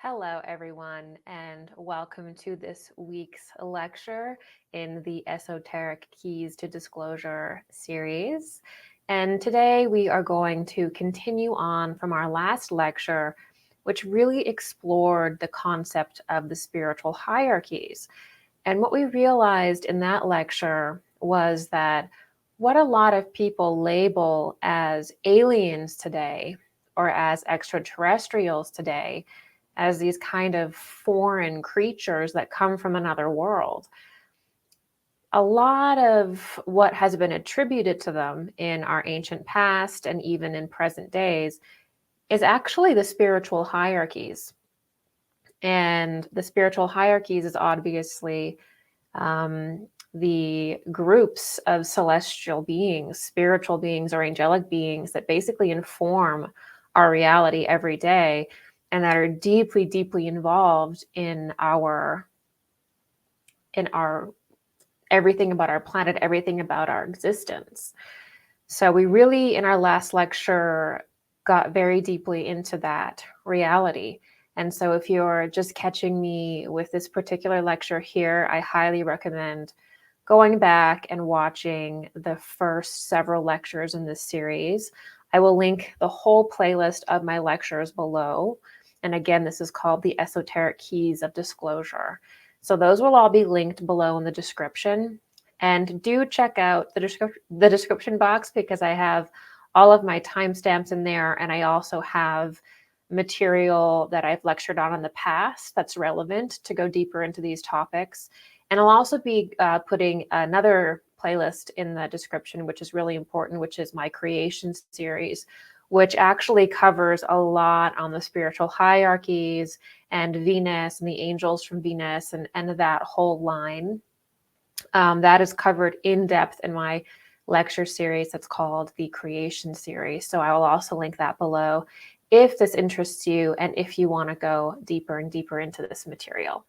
Hello, everyone, and welcome to this week's lecture in the Esoteric Keys to Disclosure series. And today we are going to continue on from our last lecture, which really explored the concept of the spiritual hierarchies. And what we realized in that lecture was that what a lot of people label as aliens today or as extraterrestrials today, as these kind of foreign creatures that come from another world, a lot of what has been attributed to them in our ancient past and even in present days is actually the spiritual hierarchies. And the spiritual hierarchies is obviously the groups of celestial beings, spiritual beings, or angelic beings that basically inform our reality every day and that are deeply, deeply involved in our everything about our planet, everything about our existence. So we really, in our last lecture, got very deeply into that reality. And so if you're just catching me with this particular lecture here, I highly recommend going back and watching the first several lectures in this series. I will link the whole playlist of my lectures below. And again, this is called the Esoteric Keys of Disclosure. So those will all be linked below in the description. And do check out the description box, because I have all of my timestamps in there, and I also have material that I've lectured on in the past that's relevant to go deeper into these topics. And I'll also be putting another playlist in the description, which is really important, which is my creation series, which actually covers a lot on the spiritual hierarchies and Venus and the angels from Venus and that whole line. That is covered in depth in my lecture series that's called the Creation Series. So I will also link that below if this interests you and if you want to go deeper and deeper into this material.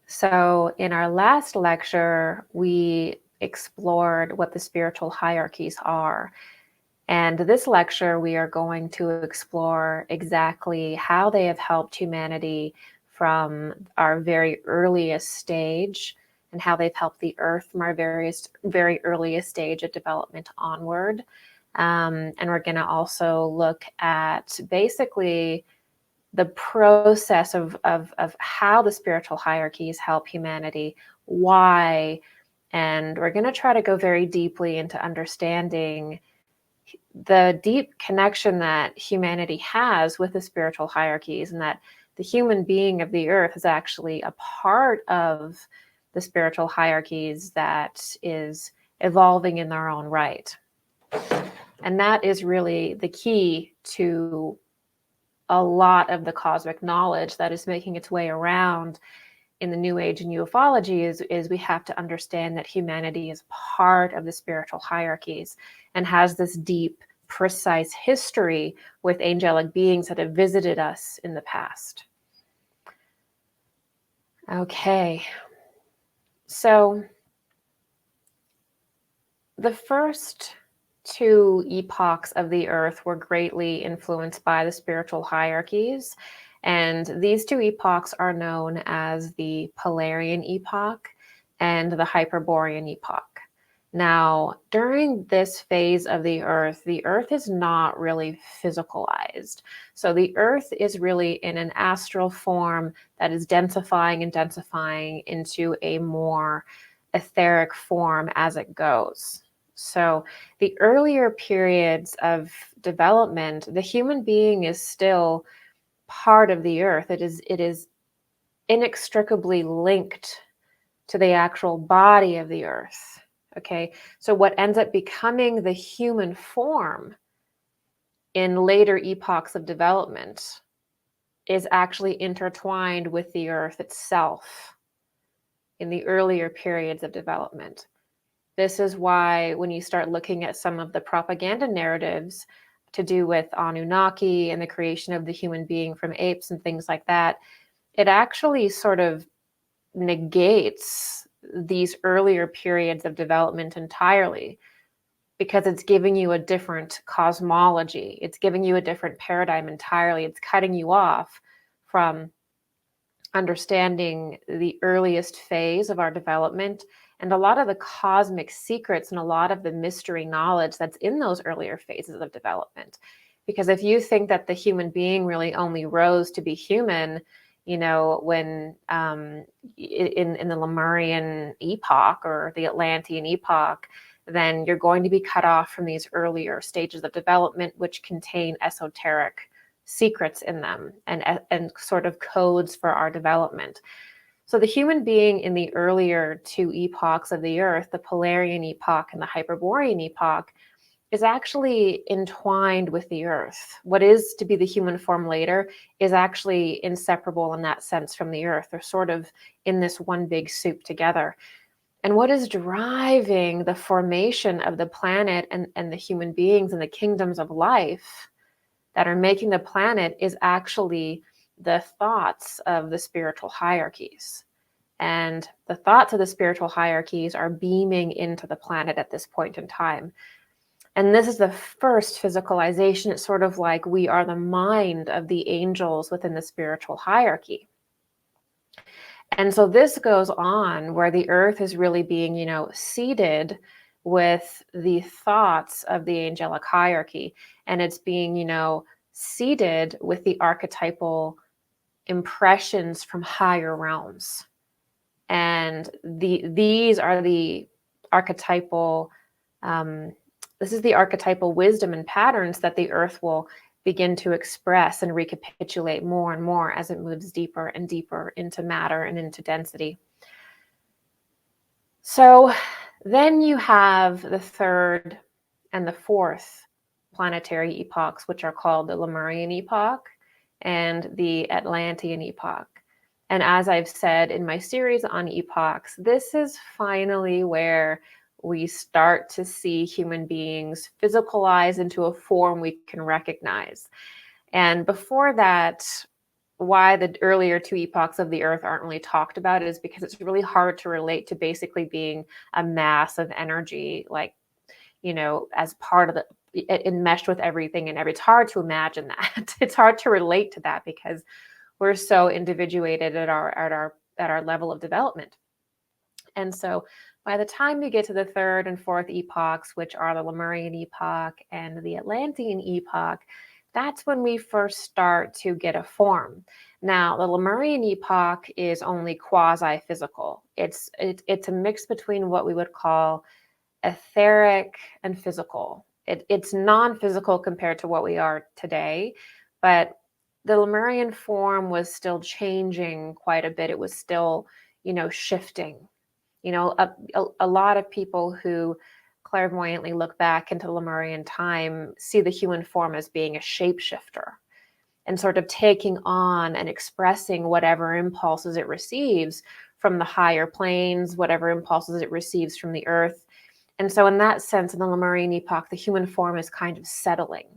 So in our last lecture, we explored what the spiritual hierarchies are. And this lecture, we are going to explore exactly how they have helped humanity from our very earliest stage and how they've helped the Earth from our very earliest stage of development onward. And we're going to also look at basically the process of how the spiritual hierarchies help humanity, why, and we're going to try to go very deeply into understanding the deep connection that humanity has with the spiritual hierarchies, and that the human being of the earth is actually a part of the spiritual hierarchies that is evolving in their own right. And that is really the key to a lot of the cosmic knowledge that is making its way around in the New Age and ufology is we have to understand that humanity is part of the spiritual hierarchies and has this deep, precise history with angelic beings that have visited us in the past. Okay, so the first two epochs of the earth were greatly influenced by the spiritual hierarchies. And these two epochs are known as the Polarian Epoch and the Hyperborean Epoch. Now, during this phase of the earth is not really physicalized. So the earth is really in an astral form that is densifying and densifying into a more etheric form as it goes. So the earlier periods of development, the human being is still part of the earth. It is inextricably linked to the actual body of the earth. Okay, so what ends up becoming the human form in later epochs of development is actually intertwined with the earth itself in the earlier periods of development. This is why when you start looking at some of the propaganda narratives to do with Anunnaki and the creation of the human being from apes and things like that, it actually sort of negates these earlier periods of development entirely, because it's giving you a different cosmology. It's giving you a different paradigm entirely. It's cutting you off from understanding the earliest phase of our development and a lot of the cosmic secrets and a lot of the mystery knowledge that's in those earlier phases of development. Because if you think that the human being really only rose to be human, you know, when in the Lemurian epoch or the Atlantean epoch, then you're going to be cut off from these earlier stages of development, which contain esoteric secrets in them and sort of codes for our development. So the human being in the earlier two epochs of the Earth, the Polarian Epoch and the Hyperborean Epoch, is actually entwined with the Earth. What is to be the human form later is actually inseparable in that sense from the Earth. They're sort of in this one big soup together. And what is driving the formation of the planet and the human beings and the kingdoms of life that are making the planet is actually the thoughts of the spiritual hierarchies. And the thoughts of the spiritual hierarchies are beaming into the planet at this point in time. And this is the first physicalization. It's sort of like we are the mind of the angels within the spiritual hierarchy. And so this goes on where the earth is really being, you know, seeded with the thoughts of the angelic hierarchy. And it's being, you know, seeded with the archetypal impressions from higher realms. And these are the archetypal, this is the archetypal wisdom and patterns that the earth will begin to express and recapitulate more and more as it moves deeper and deeper into matter and into density. So then you have the third and the fourth planetary epochs, which are called the Lemurian Epoch and the Atlantean Epoch. And as I've said in my series on epochs, this is finally where we start to see human beings physicalize into a form we can recognize. And before that, why the earlier two epochs of the earth aren't really talked about is because it's really hard to relate to basically being a mass of energy, like, you know, as part of the, enmeshed with everything and it's hard to imagine that. It's hard to relate to that because we're so individuated at our level of development. And so by the time you get to the third and fourth epochs, which are the Lemurian Epoch and the Atlantean Epoch, that's when we first start to get a form. Now, the Lemurian Epoch is only quasi-physical. It's a mix between what we would call etheric and physical. It's non-physical compared to what we are today, but the Lemurian form was still changing quite a bit. It was still, you know, shifting. You know, a lot of people who clairvoyantly look back into Lemurian time see the human form as being a shapeshifter and sort of taking on and expressing whatever impulses it receives from the higher planes, whatever impulses it receives from the earth. And so in that sense, in the Lemurian Epoch, the human form is kind of settling.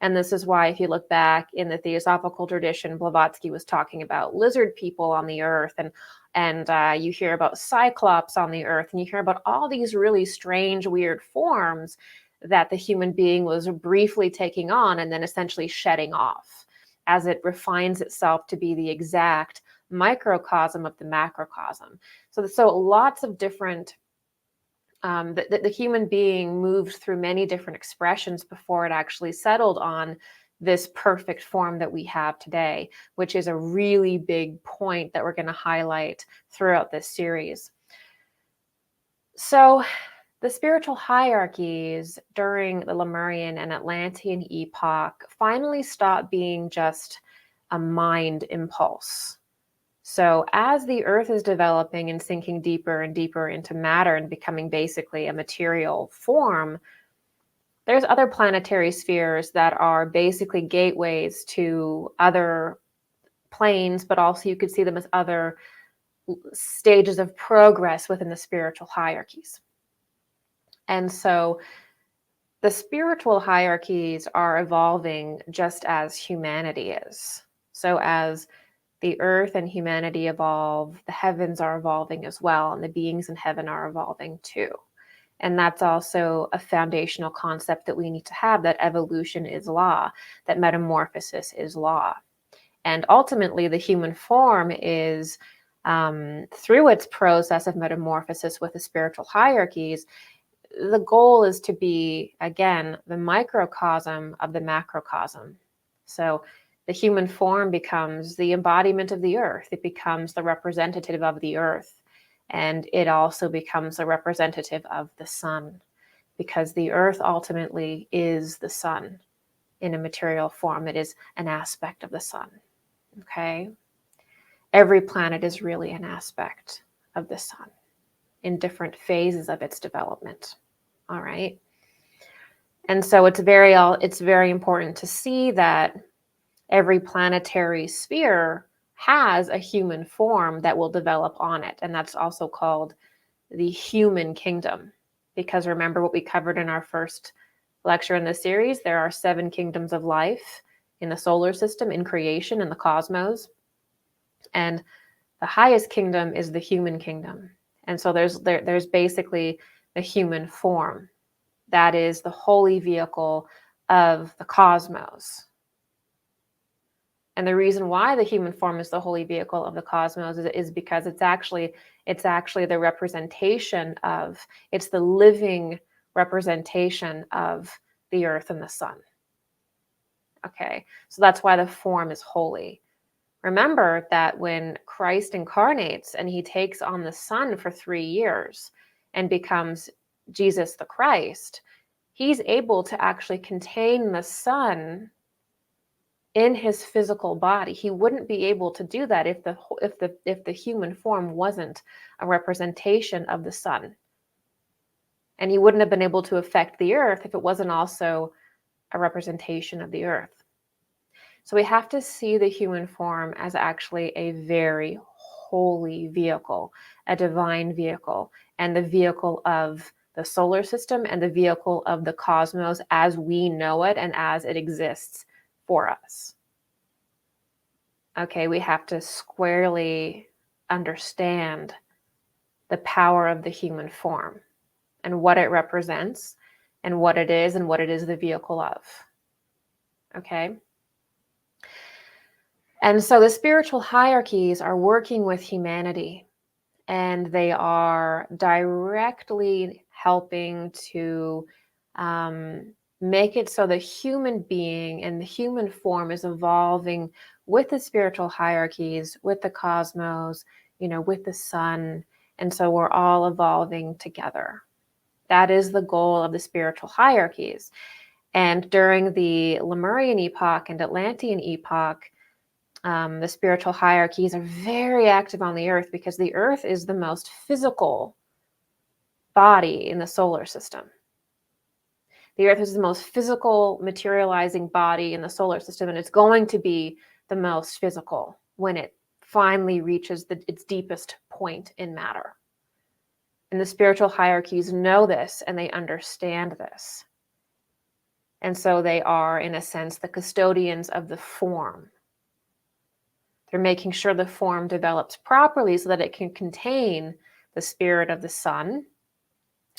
And this is why if you look back in the Theosophical tradition, Blavatsky was talking about lizard people on the earth, and you hear about cyclops on the earth, and you hear about all these really strange, weird forms that the human being was briefly taking on and then essentially shedding off as it refines itself to be the exact microcosm of the macrocosm. So lots of different the human being moved through many different expressions before it actually settled on this perfect form that we have today, which is a really big point that we're going to highlight throughout this series. So the spiritual hierarchies during the Lemurian and Atlantean epoch finally stopped being just a mind impulse. So as the earth is developing and sinking deeper and deeper into matter and becoming basically a material form, there's other planetary spheres that are basically gateways to other planes, but also you could see them as other stages of progress within the spiritual hierarchies. And so the spiritual hierarchies are evolving just as humanity is. So as the earth and humanity evolve, the heavens are evolving as well, and the beings in heaven are evolving too. And that's also a foundational concept that we need to have, that evolution is law, that metamorphosis is law. And ultimately, the human form is, through its process of metamorphosis with the spiritual hierarchies, the goal is to be, again, the microcosm of the macrocosm. So the human form becomes the embodiment of the earth. It becomes the representative of the earth. And it also becomes a representative of the sun, because the earth ultimately is the sun in a material form. It is an aspect of the sun. Okay? Every planet is really an aspect of the sun in different phases of its development. All right. And so it's very important to see that every planetary sphere has a human form that will develop on it. And that's also called the human kingdom. Because remember what we covered in our first lecture in this series, there are 7 kingdoms of life in the solar system, in creation, in the cosmos. And the highest kingdom is the human kingdom. And so there's basically the human form. That is the holy vehicle of the cosmos. And the reason why the human form is the holy vehicle of the cosmos is because it's actually the representation of, it's the living representation of the earth and the sun. Okay, so that's why the form is holy. Remember that when Christ incarnates and he takes on the sun for 3 years and becomes Jesus the Christ, he's able to actually contain the sun in his physical body. He wouldn't be able to do that if the human form wasn't a representation of the sun. And he wouldn't have been able to affect the earth if it wasn't also a representation of the earth. So we have to see the human form as actually a very holy vehicle, a divine vehicle, and the vehicle of the solar system and the vehicle of the cosmos as we know it and as it exists for us. Okay, we have to squarely understand the power of the human form and what it represents and what it is the vehicle of. Okay? And so the spiritual hierarchies are working with humanity, and they are directly helping to make it so the human being and the human form is evolving with the spiritual hierarchies, with the cosmos, with the sun. And so we're all evolving together. That is the goal of the spiritual hierarchies. And during the Lemurian Epoch and Atlantean Epoch, the spiritual hierarchies are very active on the earth because the earth is the most physical body in the solar system. The earth is the most physical, materializing body in the solar system, and it's going to be the most physical when it finally reaches its deepest point in matter. And the spiritual hierarchies know this and they understand this. And so they are, in a sense, the custodians of the form. They're making sure the form develops properly so that it can contain the spirit of the sun,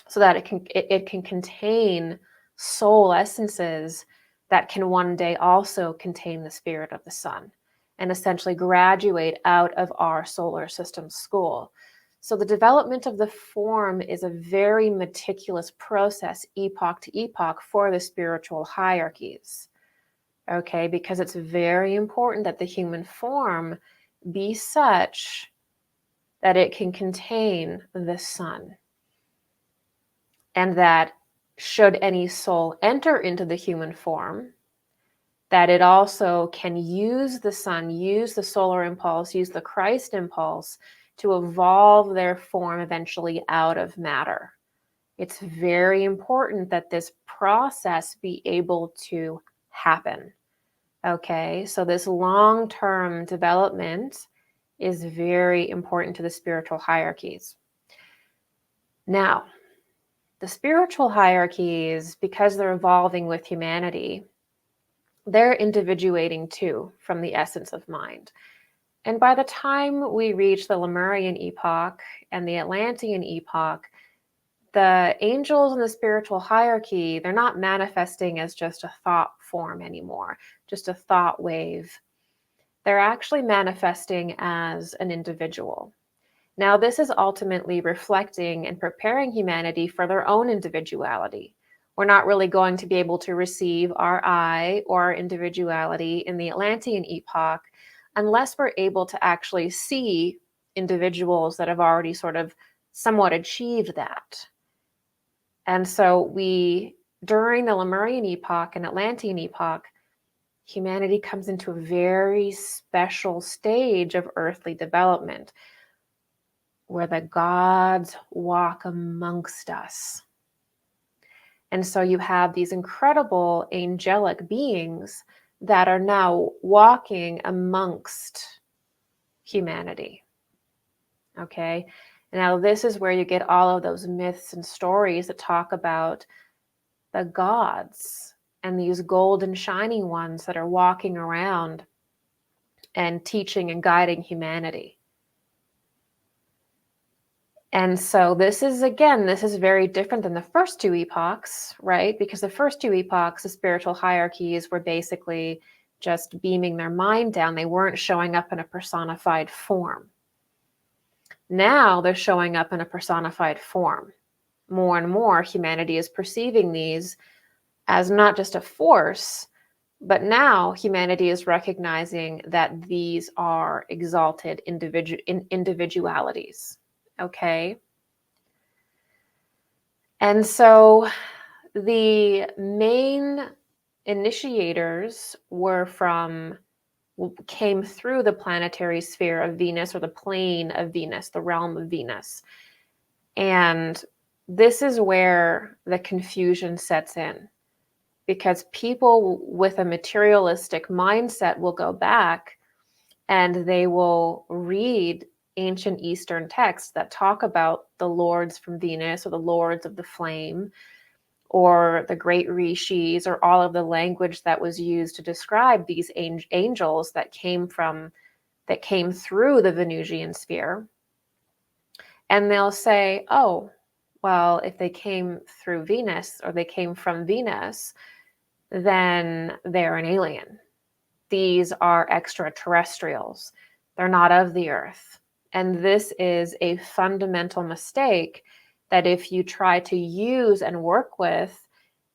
so that it can contain soul essences that can one day also contain the spirit of the sun and essentially graduate out of our solar system school. So the development of the form is a very meticulous process, epoch to epoch, for the spiritual hierarchies. Okay, because it's very important that the human form be such that it can contain the sun. And that should any soul enter into the human form, that it also can use the sun, use the solar impulse, use the Christ impulse to evolve their form eventually out of matter. It's very important that this process be able to happen. Okay, so this long-term development is very important to the spiritual hierarchies. Now, the spiritual hierarchies, because they're evolving with humanity, they're individuating too from the essence of mind. And by the time we reach the Lemurian Epoch and the Atlantean Epoch, the angels in the spiritual hierarchy, they're not manifesting as just a thought form anymore, just a thought wave. they're actually manifesting as an individual. Now, this is ultimately reflecting and preparing humanity for their own individuality. We're not really going to be able to receive our I or our individuality in the Atlantean epoch unless we're able to actually see individuals that have already sort of somewhat achieved that. And so during the Lemurian epoch and Atlantean epoch, humanity comes into a very special stage of earthly development where the gods walk amongst us. And so you have these incredible angelic beings that are now walking amongst humanity. Okay? Now, this is where you get all of those myths and stories that talk about the gods and these golden shiny ones that are walking around and teaching and guiding humanity. And so this is very different than the first two epochs, right? Because the first two epochs, the spiritual hierarchies, were basically just beaming their mind down. They weren't showing up in a personified form. Now they're showing up in a personified form. More and more, humanity is perceiving these as not just a force, but now humanity is recognizing that these are exalted individualities. Okay. And so the main initiators came through the planetary sphere of Venus, or the plane of Venus, the realm of Venus. And this is where the confusion sets in, because people with a materialistic mindset will go back and they will read ancient Eastern texts that talk about the lords from Venus, or the lords of the flame, or the great rishis, or all of the language that was used to describe these angels that came through the Venusian sphere. And they'll say, oh, well, if they came through Venus, or they came from Venus, then they're an alien. These are extraterrestrials. They're not of the earth. And this is a fundamental mistake that if you try to use and work with,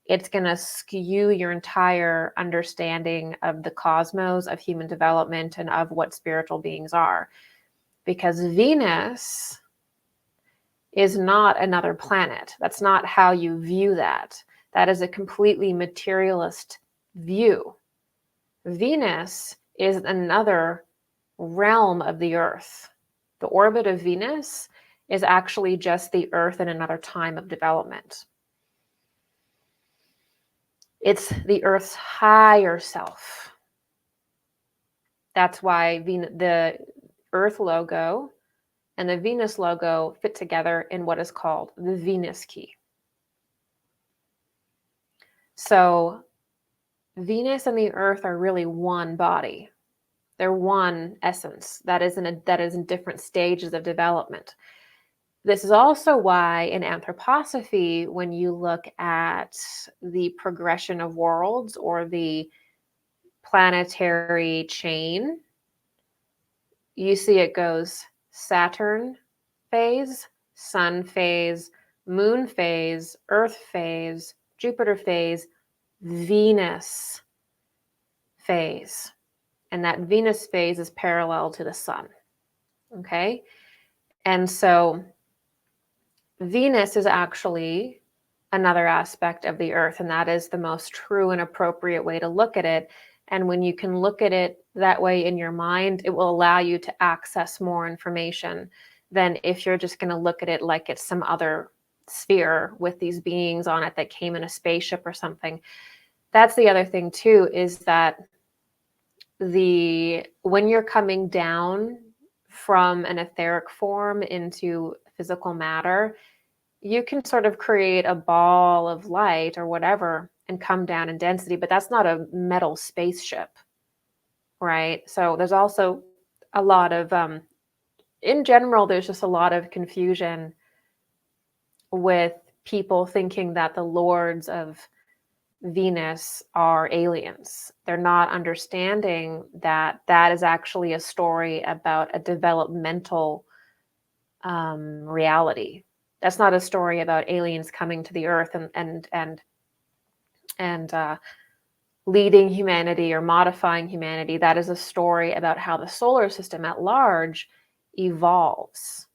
it's going to skew your entire understanding of the cosmos, of human development, and of what spiritual beings are. Because Venus is not another planet. That's not how you view that. That is a completely materialist view. Venus is another realm of the earth. The orbit of Venus is actually just the earth in another time of development. It's the earth's higher self. That's why the earth logo and the Venus logo fit together in what is called the Venus key. So Venus and the earth are really one body. They're one essence that is in different stages of development. This is also why in anthroposophy, when you look at the progression of worlds, or the planetary chain, you see it goes Saturn phase, Sun phase, Moon phase, Earth phase, Jupiter phase, Venus phase. And that Venus phase is parallel to the sun. Okay? And so Venus is actually another aspect of the earth, and that is the most true and appropriate way to look at it. And when you can look at it that way in your mind, it will allow you to access more information than if you're just going to look at it like it's some other sphere with these beings on it that came in a spaceship or something. That's the other thing too, is that when you're coming down from an etheric form into physical matter, you can sort of create a ball of light or whatever and come down in density, but that's not a metal spaceship, right? So there's also a lot of, in general, there's just a lot of confusion with people thinking that the lords of Venus are aliens. They're not understanding that that is actually a story about a developmental reality. That's not a story about aliens coming to the earth and leading humanity or modifying humanity. That is a story about how the solar system at large evolves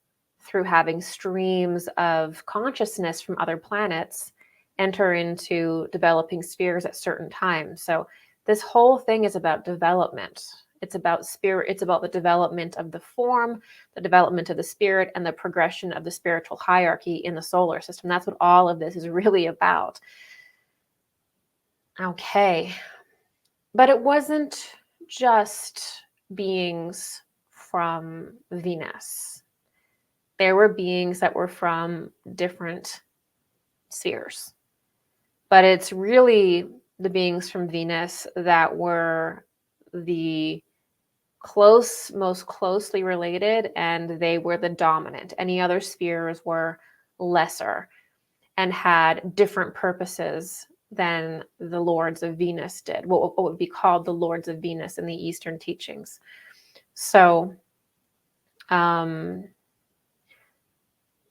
through having streams of consciousness from other planets enter into developing spheres at certain times. So this whole thing is about development. It's about spirit. It's about the development of the form, the development of the spirit, and the progression of the spiritual hierarchy in the solar system. That's what all of this is really about. Okay. But it wasn't just beings from Venus. There were beings that were from different spheres. But it's really the beings from Venus that were the most closely related, and they were the dominant. Any other spheres were lesser and had different purposes than the Lords of Venus did, what would be called the Lords of Venus in the Eastern teachings. So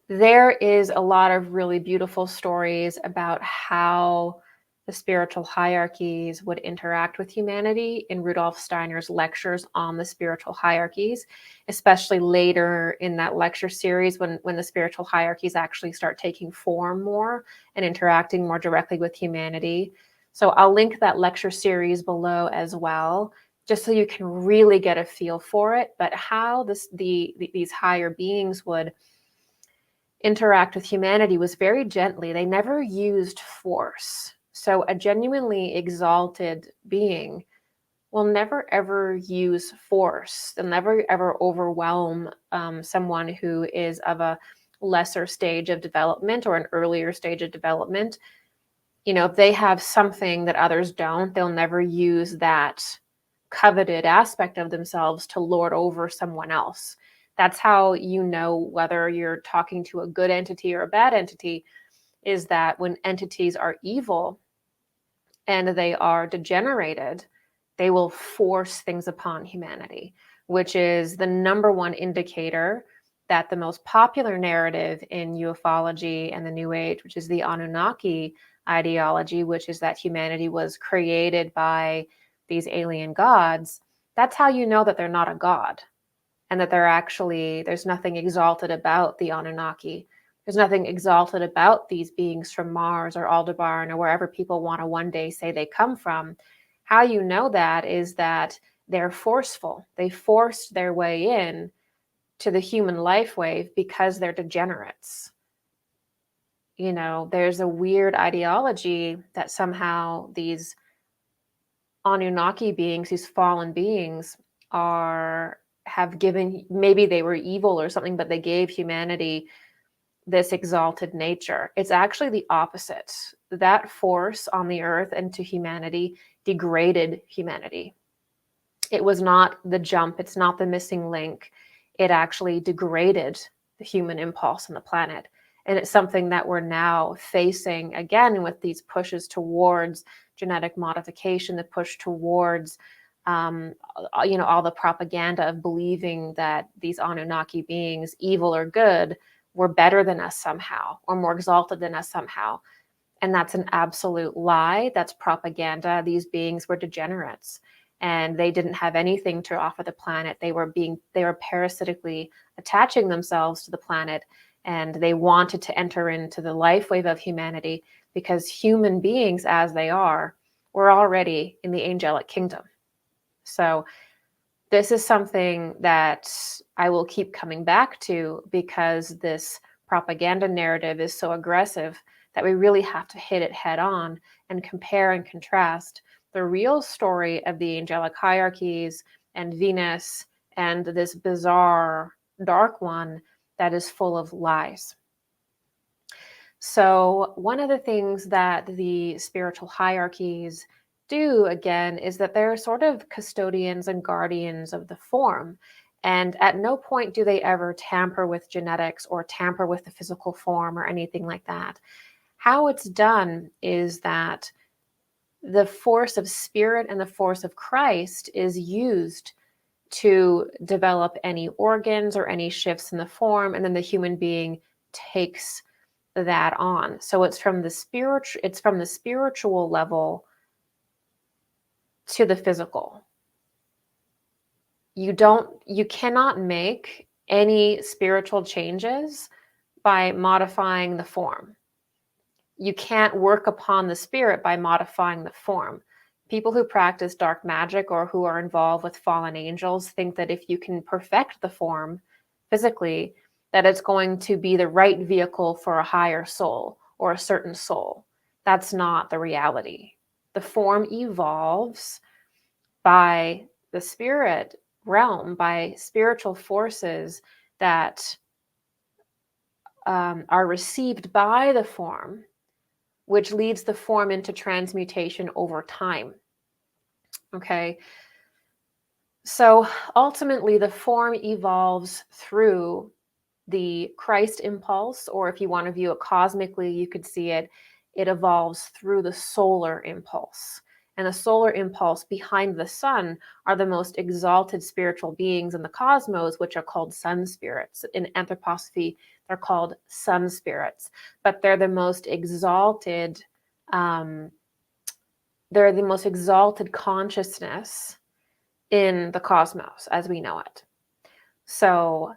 there is a lot of really beautiful stories about how the spiritual hierarchies would interact with humanity in Rudolf Steiner's lectures on the spiritual hierarchies, especially later in that lecture series when the spiritual hierarchies actually start taking form more and interacting more directly with humanity. So I'll link that lecture series below as well, just so you can really get a feel for it, but how these higher beings would interact with humanity was very gently. They never used force. So a genuinely exalted being will never ever use force. They'll never ever overwhelm someone who is of a lesser stage of development or an earlier stage of development. You know, if they have something that others don't, they'll never use that coveted aspect of themselves to lord over someone else. That's how you know whether you're talking to a good entity or a bad entity, is that when entities are evil and they are degenerated, they will force things upon humanity, which is the number one indicator that the most popular narrative in ufology and the New Age, which is the Anunnaki ideology, which is that humanity was created by these alien gods. That's how you know that they're not a god, and that there's nothing exalted about the Anunnaki. There's nothing exalted about these beings from Mars or Aldebaran or wherever people want to one day say they come from. How you know that is that they're forceful. They forced their way in to the human life wave because they're degenerates. You know, there's a weird ideology that somehow these Anunnaki beings, these fallen beings, have given, maybe they were evil or something, but they gave humanity this exalted nature. It's actually the opposite. That force on the earth and to humanity degraded humanity. It was not the jump, it's not the missing link. It actually degraded the human impulse on the planet. And it's something that we're now facing again with these pushes towards genetic modification, the push towards all the propaganda of believing that these Anunnaki beings, evil or good, were better than us somehow or more exalted than us somehow. And that's an absolute lie. That's propaganda. These beings were degenerates and they didn't have anything to offer the planet. They were parasitically attaching themselves to the planet, and they wanted to enter into the life wave of humanity because human beings, as they are, were already in the angelic kingdom. So this is something that I will keep coming back to because this propaganda narrative is so aggressive that we really have to hit it head on and compare and contrast the real story of the angelic hierarchies and Venus and this bizarre dark one that is full of lies. So one of the things that the spiritual hierarchies do, again, is that they're sort of custodians and guardians of the form. And at no point do they ever tamper with genetics or tamper with the physical form or anything like that. How it's done is that the force of spirit and the force of Christ is used to develop any organs or any shifts in the form, and then the human being takes that on. So it's from the spiritual level to the physical. You cannot make any spiritual changes by modifying the form. You can't work upon the spirit by modifying the form. People who practice dark magic or who are involved with fallen angels think that if you can perfect the form physically, that it's going to be the right vehicle for a higher soul or a certain soul. That's not the reality. The form evolves by the spirit realm, by spiritual forces that are received by the form, which leads the form into transmutation over time. Okay. So ultimately, the form evolves through the Christ impulse, or if you want to view it cosmically, you could see it evolves through the solar impulse. And the solar impulse behind the sun are the most exalted spiritual beings in the cosmos, which are called sun spirits. In anthroposophy, they're called sun spirits, but they're the most exalted. They're the most exalted consciousness in the cosmos as we know it. So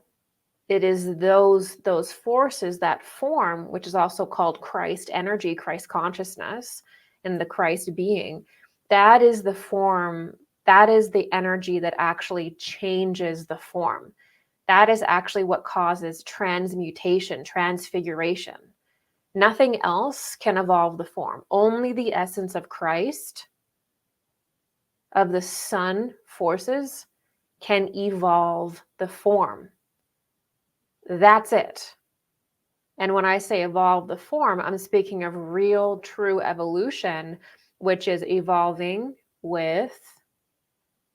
it is those forces that form, which is also called Christ energy, Christ consciousness, and the Christ being. That is the form, that is the energy that actually changes the form. That is actually what causes transmutation, transfiguration. Nothing else can evolve the form. Only the essence of Christ, of the sun forces, can evolve the form. That's it. And when I say evolve the form, I'm speaking of real, true evolution, which is evolving with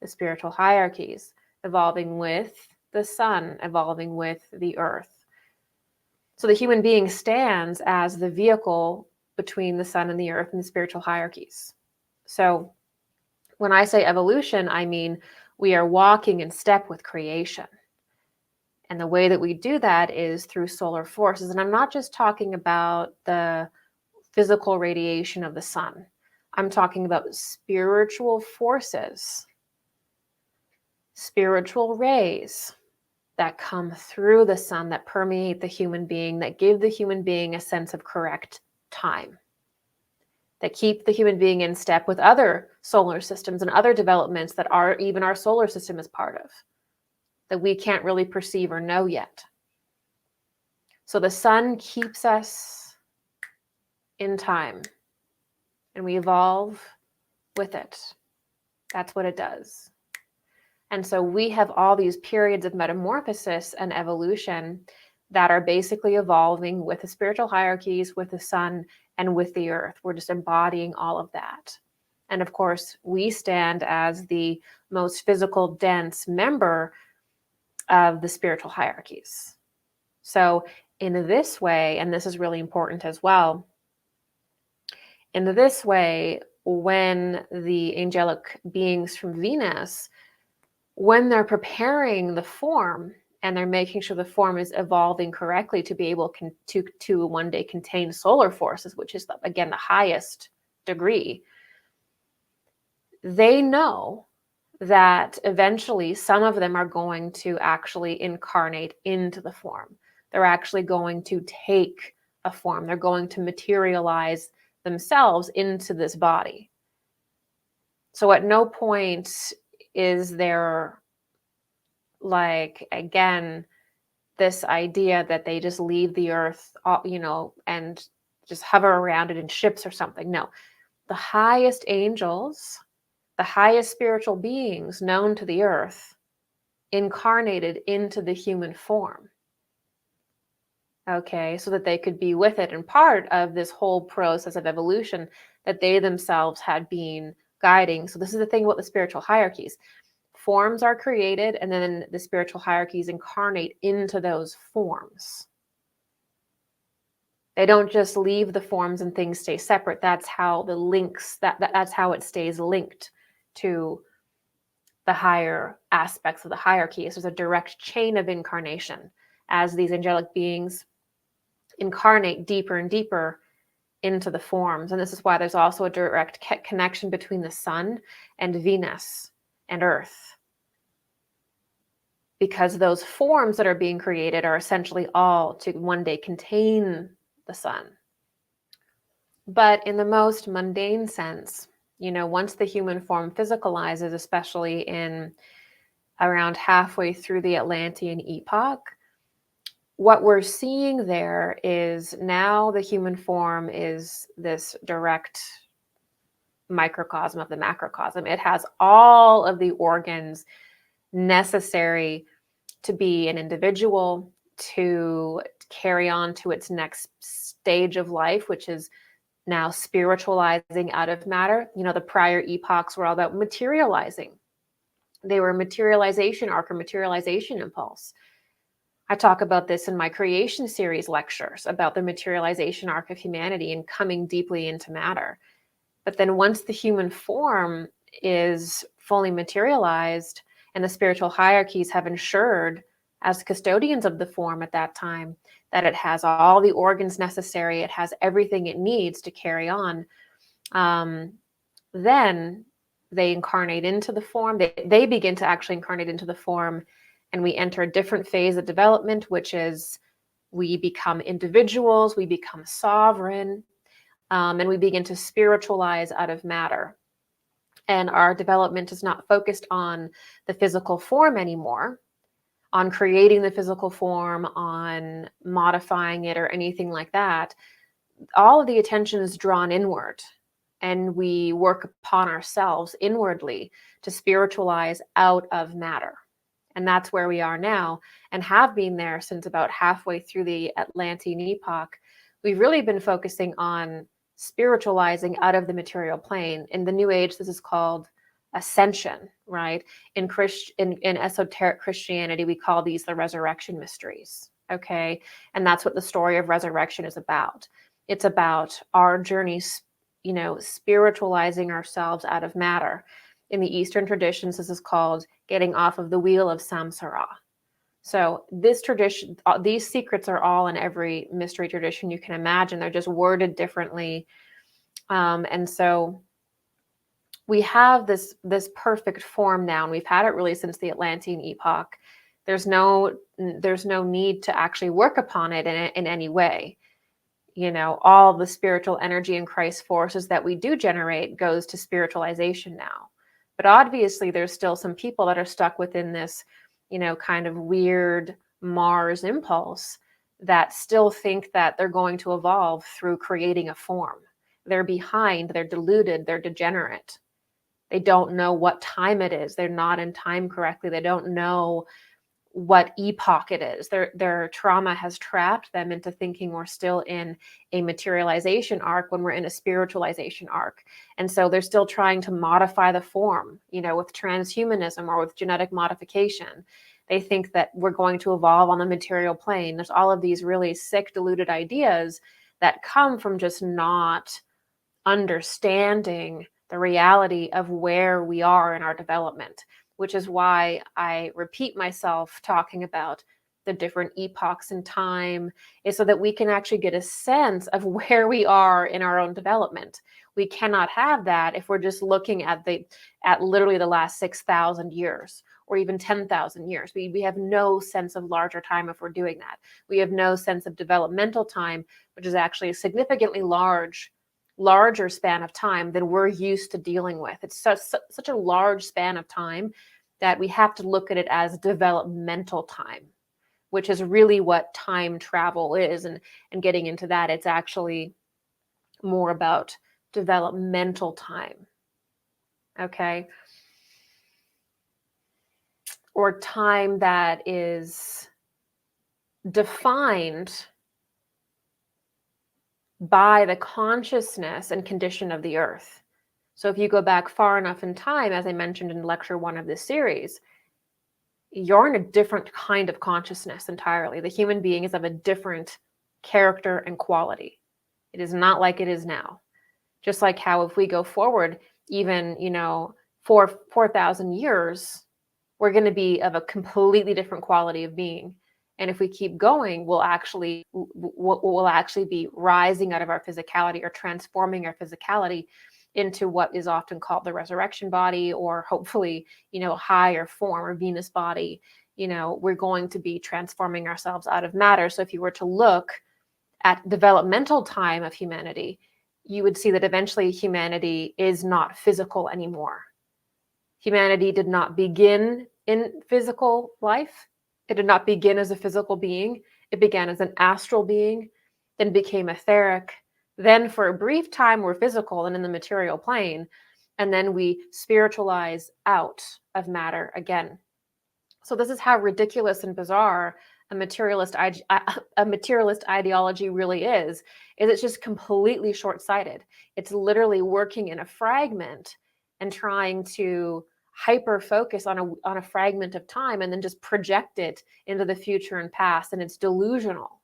the spiritual hierarchies, evolving with the sun, evolving with the earth. So the human being stands as the vehicle between the sun and the earth and the spiritual hierarchies. So when I say evolution, I mean we are walking in step with creation. And the way that we do that is through solar forces. And I'm not just talking about the physical radiation of the sun. I'm talking about spiritual forces, spiritual rays that come through the sun, that permeate the human being, that give the human being a sense of correct time, that keep the human being in step with other solar systems and other developments that are even our solar system is part of, that we can't really perceive or know yet. So the sun keeps us in time, and we evolve with it. That's what it does. And so we have all these periods of metamorphosis and evolution that are basically evolving with the spiritual hierarchies, with the sun, and with the earth. We're just embodying all of that. And of course, we stand as the most physical, dense member of the spiritual hierarchies. So in this way, and this is really important as well, in this way, when the angelic beings from Venus, when they're preparing the form and they're making sure the form is evolving correctly to be able to one day contain solar forces, which is, again, the highest degree, they know that eventually some of them are going to actually incarnate into the form. They're actually going to take a form. They're going to materialize themselves into this body. So at no point is there, like, again, this idea that they just leave the earth, and just hover around it in ships or something. No, the highest angels, the highest spiritual beings known to the earth, incarnated into the human form. Okay, so that they could be with it and part of this whole process of evolution that they themselves had been guiding. So this is the thing about the spiritual hierarchies. Forms are created, and then the spiritual hierarchies incarnate into those forms. They don't just leave the forms and things stay separate. That's how the links, that's how it stays linked to the higher aspects of the hierarchies. There's a direct chain of incarnation as these angelic beings incarnate deeper and deeper into the forms. And this is why there's also a direct connection between the sun and Venus and Earth, because those forms that are being created are essentially all to one day contain the sun. But in the most mundane sense, you know, once the human form physicalizes, especially in around halfway through the Atlantean epoch, what we're seeing there is now the human form is this direct microcosm of the macrocosm. It has all of the organs necessary to be an individual, to carry on to its next stage of life, which is now spiritualizing out of matter. You know, the prior epochs were all about materializing. They were materialization arc or materialization impulse. I talk about this in my creation series lectures about the materialization arc of humanity and coming deeply into matter. But then once the human form is fully materialized and the spiritual hierarchies have ensured, as custodians of the form at that time, that it has all the organs necessary, it has everything it needs to carry on, then they incarnate into the form. They begin to actually incarnate into the form, and we enter a different phase of development, which is we become individuals, we become sovereign, and we begin to spiritualize out of matter. And our development is not focused on the physical form anymore, on creating the physical form, on modifying it, or anything like that. All of the attention is drawn inward, and we work upon ourselves inwardly to spiritualize out of matter. And that's where we are now, and have been there since about halfway through the Atlantean epoch. We've really been focusing on spiritualizing out of the material plane. In the New Age, this is called ascension, right? In esoteric Christianity, we call these the resurrection mysteries, okay? And that's what the story of resurrection is about. It's about our journeys, you know, spiritualizing ourselves out of matter. In the Eastern traditions, this is called getting off of the wheel of samsara. So this tradition, these secrets are all in every mystery tradition you can imagine. They're just worded differently. And so we have this perfect form now, and we've had it really since the Atlantean epoch. There's no need to actually work upon it in any way. You know, all the spiritual energy and Christ forces that we do generate goes to spiritualization now. But obviously, there's still some people that are stuck within this, you know, kind of weird Mars impulse that still think that they're going to evolve through creating a form. They're behind, they're deluded, they're degenerate. They don't know what time it is. They're not in time correctly. They don't know what epoch it is. Their trauma has trapped them into thinking we're still in a materialization arc when we're in a spiritualization arc. And so they're still trying to modify the form, you know, with transhumanism or with genetic modification. They think that we're going to evolve on the material plane. There's all of these really sick, deluded ideas that come from just not understanding the reality of where we are in our development, which is why I repeat myself talking about the different epochs in time, is so that we can actually get a sense of where we are in our own development. We cannot have that if we're just looking at literally the last 6,000 years or even 10,000 years. We have no sense of larger time if we're doing that. We have no sense of developmental time, which is actually a significantly larger span of time than we're used to dealing with. It's such a large span of time that we have to look at it as developmental time, which is really what time travel is. And getting into that, it's actually more about developmental time, okay? Or time that is defined by the consciousness and condition of the earth. So if you go back far enough in time, as I mentioned in lecture 1 of this series, you're in a different kind of consciousness entirely. The human being is of a different character, and quality. It is not like it is now. Just like how if we go forward even, 4,000 years, we're going to be of a completely different quality of being. And if we keep going, we'll actually be rising out of our physicality or transforming our physicality into what is often called the resurrection body, or hopefully, higher form or Venus body. We're going to be transforming ourselves out of matter. So if you were to look at developmental time of humanity, you would see that eventually humanity is not physical anymore. Humanity did not begin in physical life. It did not begin as a physical being. It began as an astral being, then became etheric. Then for a brief time, we're physical and in the material plane. And then we spiritualize out of matter again. So this is how ridiculous and bizarre a materialist ideology really is it's just completely short-sighted. It's literally working in a fragment and trying to hyper focus on a fragment of time and then just project it into the future and past, and it's delusional.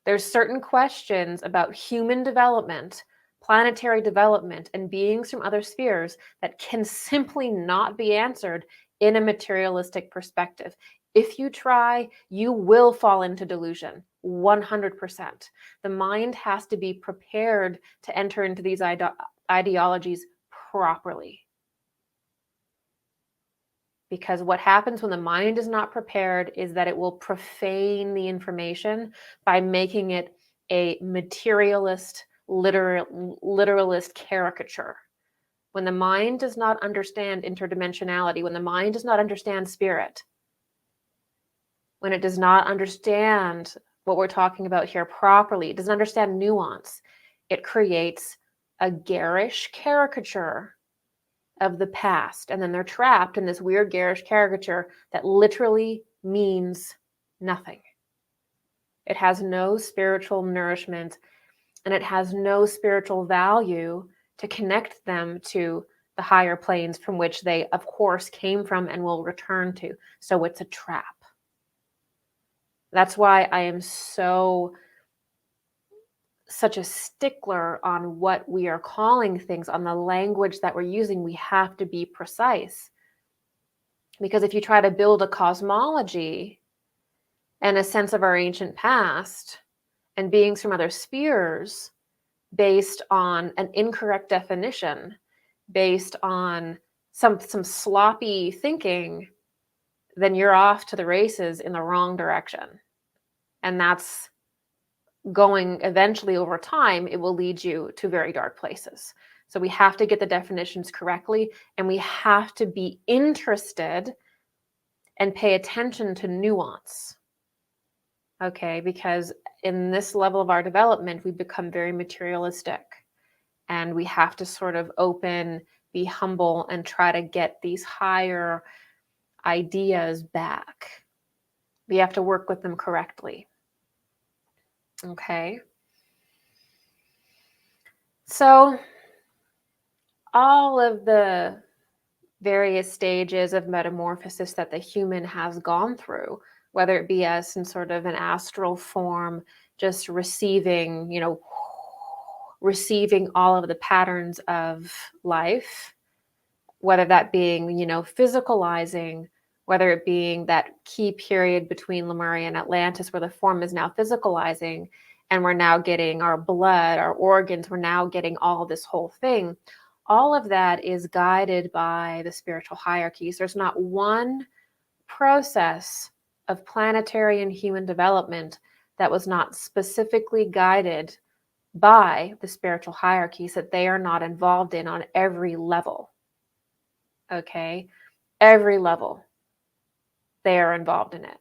There's certain questions about human development, planetary development, and beings from other spheres that can simply not be answered in a materialistic perspective. If you try, you will fall into delusion, 100%. The mind has to be prepared to enter into these ideologies properly. Because what happens when the mind is not prepared is that it will profane the information by making it a materialist, literalist caricature. When the mind does not understand interdimensionality, when the mind does not understand spirit, when it does not understand what we're talking about here properly, it doesn't understand nuance, it creates a garish caricature of the past. And then they're trapped in this weird garish caricature that literally means nothing. It has no spiritual nourishment, and it has no spiritual value to connect them to the higher planes from which they, of course, came from and will return to. So it's a trap. That's why I am such a stickler on what we are calling things, on the language that we're using. We have to be precise. Because if you try to build a cosmology and a sense of our ancient past and beings from other spheres based on an incorrect definition, based on some sloppy thinking, then you're off to the races in the wrong direction. And that's going eventually over time, it will lead you to very dark places. So we have to get the definitions correctly, and we have to be interested and pay attention to nuance. Okay, because in this level of our development, we become very materialistic, and we have to sort of open, be humble, and try to get these higher ideas back. We have to work with them correctly. Okay. So all of the various stages of metamorphosis that the human has gone through, whether it be us in sort of an astral form, just receiving all of the patterns of life, whether that being, physicalizing, whether it being that key period between Lemuria and Atlantis where the form is now physicalizing and we're now getting our blood, our organs, we're now getting all of this whole thing. All of that is guided by the spiritual hierarchies. There's not one process of planetary and human development that was not specifically guided by the spiritual hierarchies that they are not involved in on every level. Okay? Every level. They are involved in it.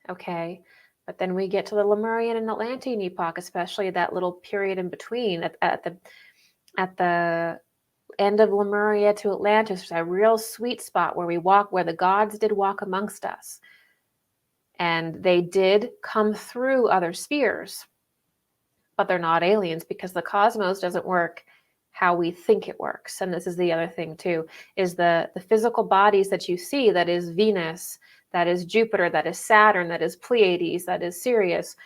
Okay? But then we get to the Lemurian and Atlantean epoch, especially that little period in between at the end of Lemuria to Atlantis. There's a real sweet spot where where the gods did walk amongst us. And they did come through other spheres, but they're not aliens because the cosmos doesn't work how we think it works. And this is the other thing too, is the physical bodies that you see, that is Venus, that is Jupiter, that is Saturn, that is Pleiades, that is Sirius.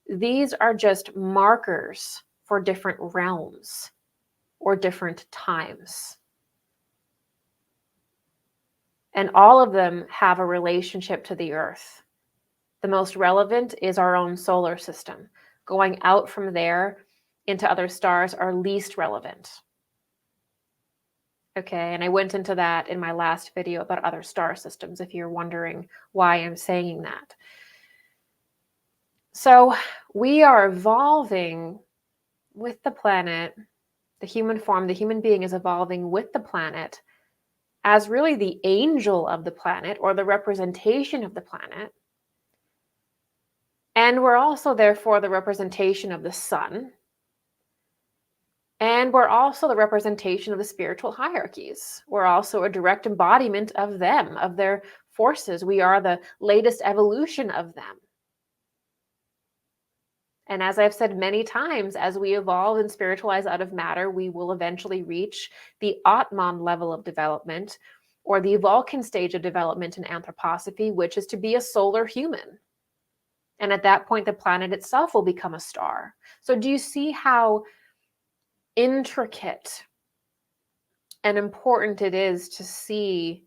These are just markers for different realms or different times. And all of them have a relationship to the Earth. The most relevant is our own solar system. Going out from there into other stars are least relevant. Okay, and I went into that in my last video about other star systems, if you're wondering why I'm saying that. So we are evolving with the planet. The human form, the human being is evolving with the planet as really the angel of the planet or the representation of the planet. And we're also therefore the representation of the sun. And we're also the representation of the spiritual hierarchies. We're also a direct embodiment of them, of their forces. We are the latest evolution of them. And as I've said many times, as we evolve and spiritualize out of matter, we will eventually reach the Atman level of development, or the Vulcan stage of development in anthroposophy, which is to be a solar human. And at that point, the planet itself will become a star. So do you see how intricate and important it is to see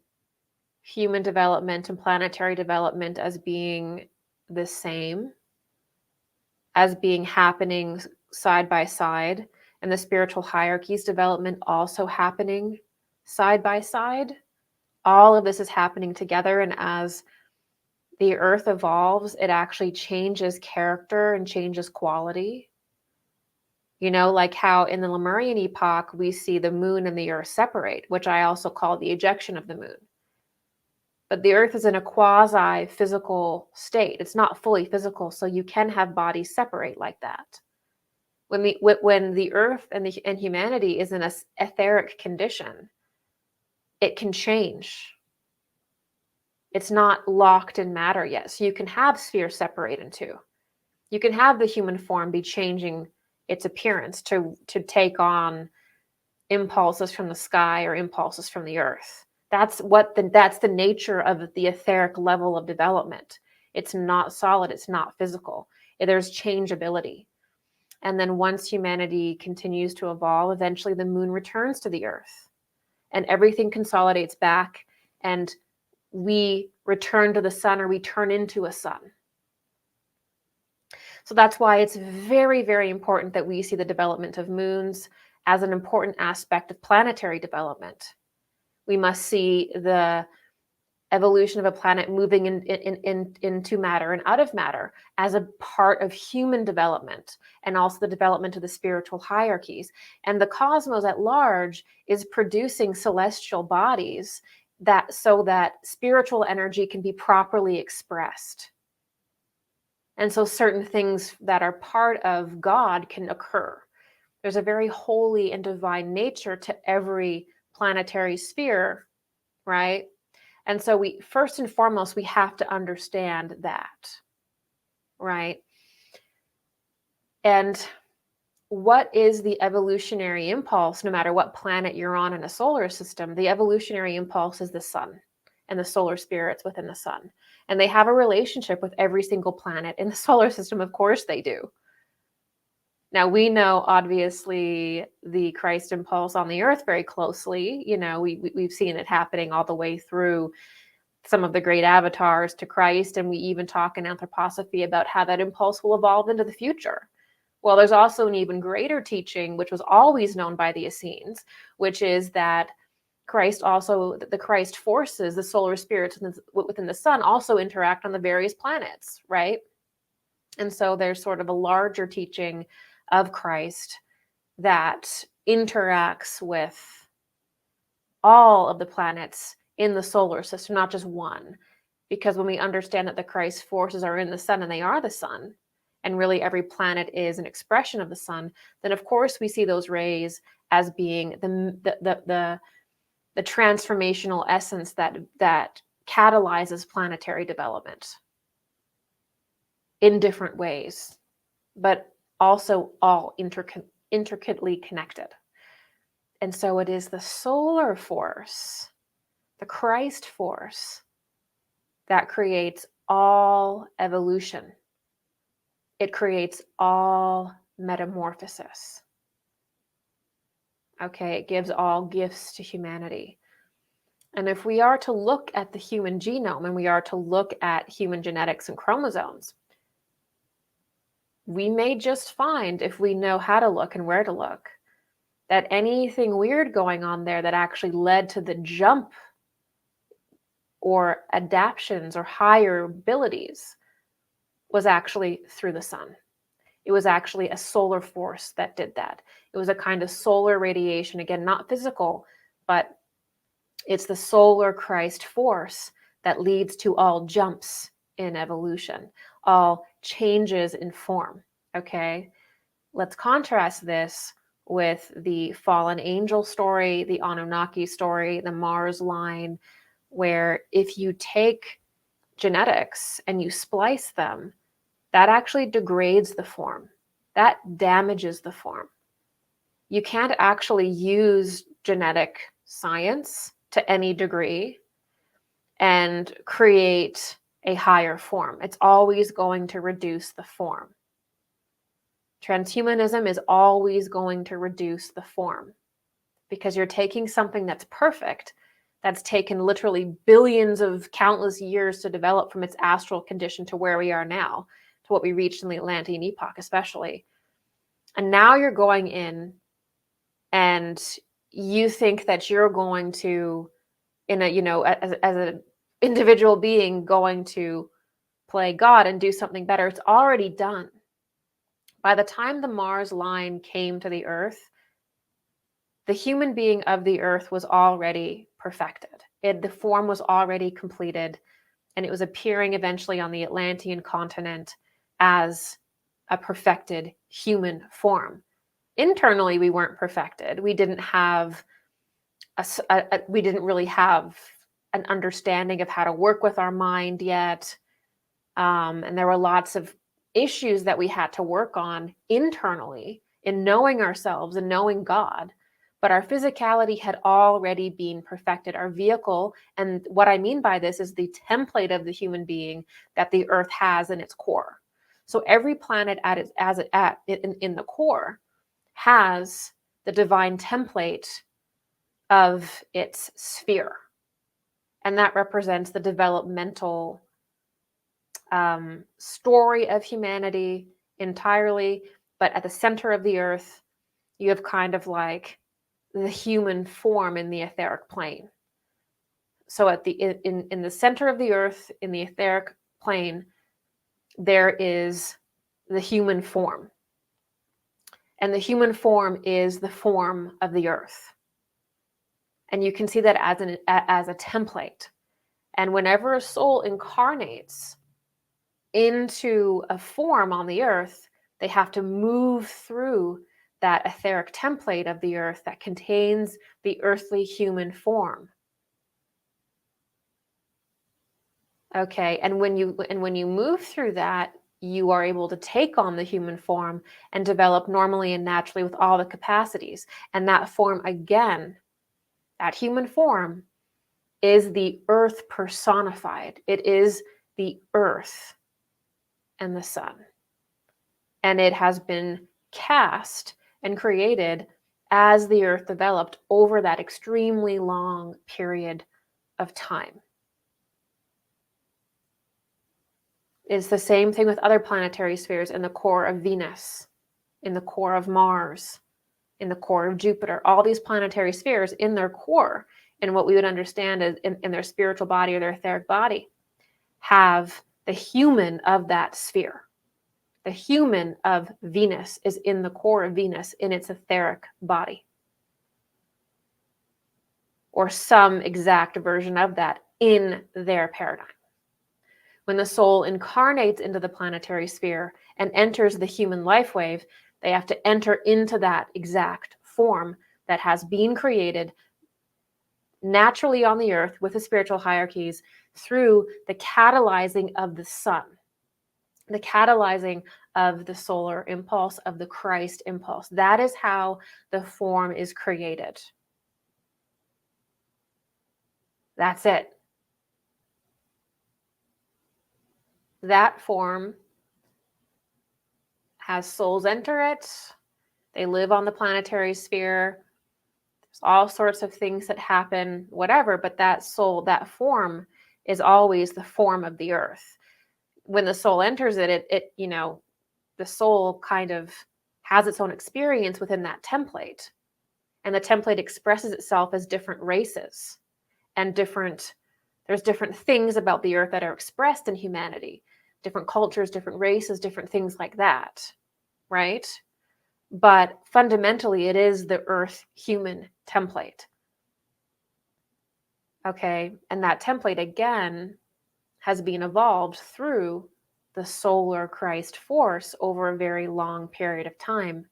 human development and planetary development as being the same, as being happening side by side, and the spiritual hierarchies development also happening side by side? All of this is happening together, and as the Earth evolves, it actually changes character and changes quality. You know, like how in the Lemurian Epoch, we see the moon and the Earth separate, which I also call the ejection of the moon. But the Earth is in a quasi-physical state. It's not fully physical, so you can have bodies separate like that. When the Earth and humanity is in an etheric condition, it can change. It's not locked in matter yet. So you can have spheres separate in two. You can have the human form be changing its appearance to take on impulses from the sky or impulses from the Earth. That's the nature of the etheric level of development. It's not solid, it's not physical. There's changeability. And then once humanity continues to evolve, eventually the moon returns to the Earth and everything consolidates back, and we return to the sun, or we turn into a sun. So that's why it's very, very important that we see the development of moons as an important aspect of planetary development. We must see the evolution of a planet moving into matter and out of matter as a part of human development, and also the development of the spiritual hierarchies. And the cosmos at large is producing celestial bodies so that spiritual energy can be properly expressed. And so certain things that are part of God can occur. There's a very holy and divine nature to every planetary sphere, right? And so first and foremost, we have to understand that, right? And what is the evolutionary impulse, no matter what planet you're on in a solar system? The evolutionary impulse is the sun and the solar spirits within the sun. And they have a relationship with every single planet in the solar system. Of course they do. Now, we know, obviously, the Christ impulse on the Earth very closely. You know, we've seen it happening all the way through some of the great avatars to Christ. And we even talk in anthroposophy about how that impulse will evolve into the future. Well, there's also an even greater teaching, which was always known by the Essenes, which is that the Christ forces, the solar spirits within the sun, also interact on the various planets, right? And so there's sort of a larger teaching of Christ that interacts with all of the planets in the solar system, not just one. Because when we understand that the Christ forces are in the sun and they are the sun, and really every planet is an expression of the sun, then of course we see those rays as being the transformational essence that catalyzes planetary development in different ways, but also all intricately connected. And so it is the solar force, the Christ force, that creates all evolution. It creates all metamorphosis. Okay, it gives all gifts to humanity. And if we are to look at the human genome and we are to look at human genetics and chromosomes, we may just find, if we know how to look and where to look, that anything weird going on there that actually led to the jump or adaptions or higher abilities was actually through the sun. It was actually a solar force that did that. It was a kind of solar radiation, again, not physical, but it's the solar Christ force that leads to all jumps in evolution, all changes in form, okay? Let's contrast this with the fallen angel story, the Anunnaki story, the Mars line, where if you take genetics and you splice them, that actually degrades the form. That damages the form. You can't actually use genetic science to any degree and create a higher form. It's always going to reduce the form. Transhumanism is always going to reduce the form because you're taking something that's perfect, that's taken literally billions of countless years to develop from its astral condition to where we are now, to what we reached in the Atlantean Epoch especially. And now you're going in and you think that you're going to, in a, as an individual being, going to play God and do something better. It's already done. By the time the Mars line came to the Earth, the human being of the Earth was already perfected. The form was already completed, and it was appearing eventually on the Atlantean continent as a perfected human form. Internally, we weren't perfected. We didn't have we didn't really have an understanding of how to work with our mind yet. And there were lots of issues that we had to work on internally in knowing ourselves and knowing God. But our physicality had already been perfected. Our vehicle, and what I mean by this is the template of the human being that the Earth has in its core. So every planet in the core has the divine template of its sphere. And that represents the developmental story of humanity entirely. But at the center of the Earth, you have kind of like the human form in the etheric plane. So at the in the center of the Earth, in the etheric plane, there is the human form. And the human form is the form of the Earth. And you can see that as a template. And whenever a soul incarnates into a form on the Earth, they have to move through that etheric template of the Earth that contains the earthly human form. Okay, and when you move through that, you are able to take on the human form and develop normally and naturally with all the capacities. And that form, again, that human form is the Earth personified. It is the Earth and the sun. And it has been cast and created as the Earth developed over that extremely long period of time. It's the same thing with other planetary spheres in the core of Venus, in the core of Mars, in the core of Jupiter. All these planetary spheres in their core, in what we would understand as in their spiritual body or their etheric body, have the human of that sphere. The human of Venus is in the core of Venus in its etheric body, or some exact version of that in their paradigm. When the soul incarnates into the planetary sphere and enters the human life wave, they have to enter into that exact form that has been created naturally on the Earth with the spiritual hierarchies through the catalyzing of the sun, the catalyzing of the solar impulse, of the Christ impulse. That is how the form is created. That's it. that form has souls enter it. They live on the planetary sphere. There's all sorts of things that happen, whatever, but that soul, that form is always the form of the earth. When the soul enters it, the soul kind of has its own experience within that template. And the template expresses itself as different races and there's different things about the earth that are expressed in humanity, different cultures, different races, different things like that, right? But fundamentally, it is the earth human template. Okay, and that template, again, has been evolved through the solar Christ force over a very long period of time.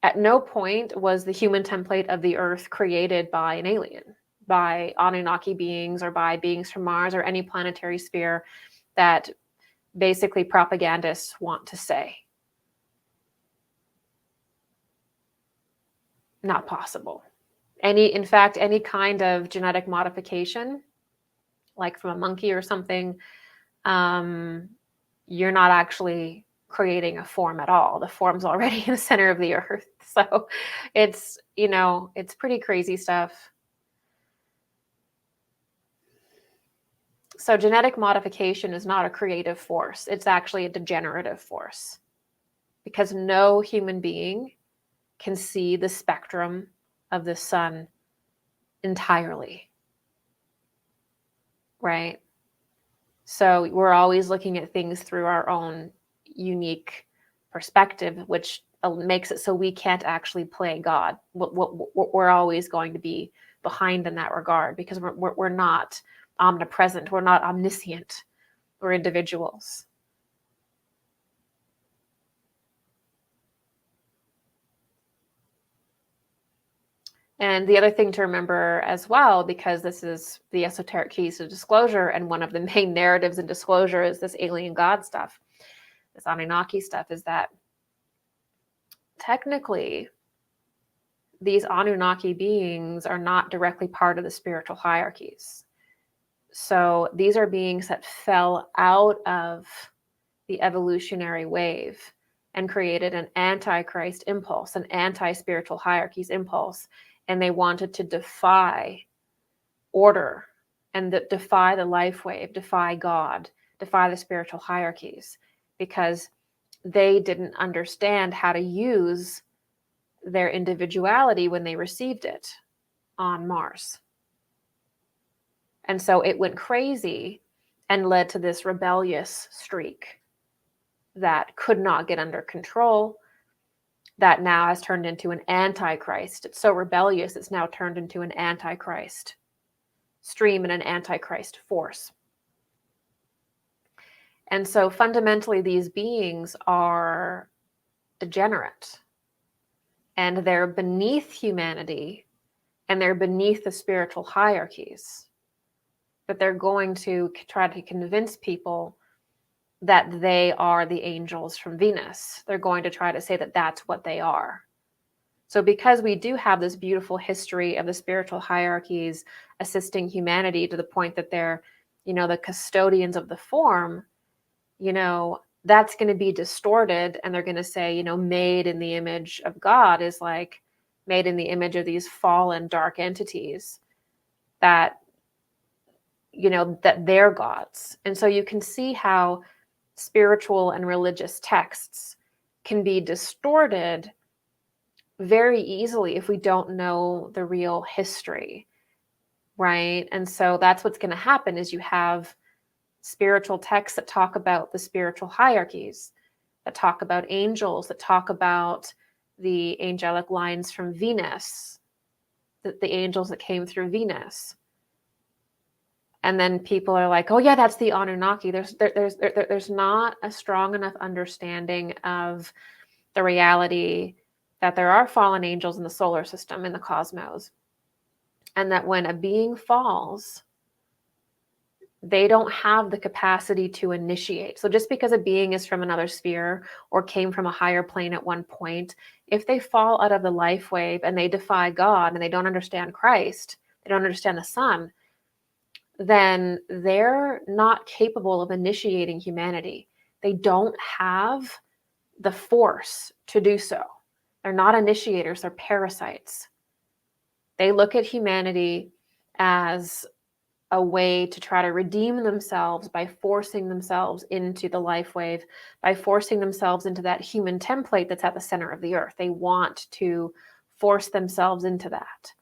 At no point was the human template of the earth created by an alien, by Anunnaki beings or by beings from Mars or any planetary sphere that basically propagandists want to say. Not possible. In fact, any kind of genetic modification, like from a monkey or something, you're not actually creating a form at all. The form's already in the center of the earth. So it's pretty crazy stuff. So genetic modification is not a creative force. It's actually a degenerative force, because no human being can see the spectrum of the sun entirely, right? So we're always looking at things through our own unique perspective, which makes it so we can't actually play God. We're always going to be behind in that regard, because we're not omnipresent. We're not omniscient. We're individuals. And the other thing to remember as well, because this is the esoteric keys to disclosure, and one of the main narratives in disclosure is this alien god stuff, this Anunnaki stuff, is that technically these Anunnaki beings are not directly part of the spiritual hierarchies. So these are beings that fell out of the evolutionary wave and created an antichrist impulse, an anti-spiritual hierarchies impulse. And they wanted to defy order and defy the life wave, defy God, defy the spiritual hierarchies, because they didn't understand how to use their individuality when they received it on Mars. And so it went crazy and led to this rebellious streak that could not get under control, that now has turned into an antichrist. It's so rebellious, it's now turned into an antichrist stream and an antichrist force. And so fundamentally, these beings are degenerate, and they're beneath humanity, and they're beneath the spiritual hierarchies. But they're going to try to convince people that they are the angels from Venus. They're going to try to say that that's what they are. So because we do have this beautiful history of the spiritual hierarchies assisting humanity to the point that they're, the custodians of the form, that's going to be distorted, and they're going to say, made in the image of God is like made in the image of these fallen dark entities that they're gods. And so you can see how spiritual and religious texts can be distorted very easily if we don't know the real history, right? And so that's what's going to happen, is you have spiritual texts that talk about the spiritual hierarchies, that talk about angels, that talk about the angelic lines from Venus, the angels that came through Venus. And then people are like, oh yeah, that's the Anunnaki. There's not a strong enough understanding of the reality that there are fallen angels in the solar system, in the cosmos. And that when a being falls, they don't have the capacity to initiate. So just because a being is from another sphere or came from a higher plane at one point, if they fall out of the life wave and they defy God and they don't understand Christ, they don't understand the sun, then they're not capable of initiating humanity. They don't have the force to do so. They're not initiators, they're parasites. They look at humanity as a way to try to redeem themselves by forcing themselves into the life wave, by forcing themselves into that human template that's at the center of the earth. They want to force themselves into that.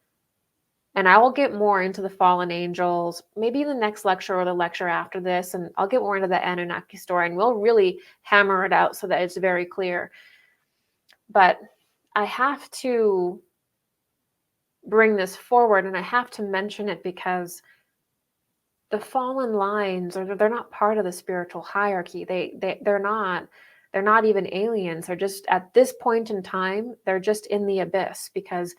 And I will get more into the fallen angels, maybe in the next lecture or the lecture after this, and I'll get more into the Anunnaki story, and we'll really hammer it out so that it's very clear. But I have to bring this forward, and I have to mention it because the fallen lines, or they're not part of the spiritual hierarchy. They're not even aliens. They're just, at this point in time, they're just in the abyss, because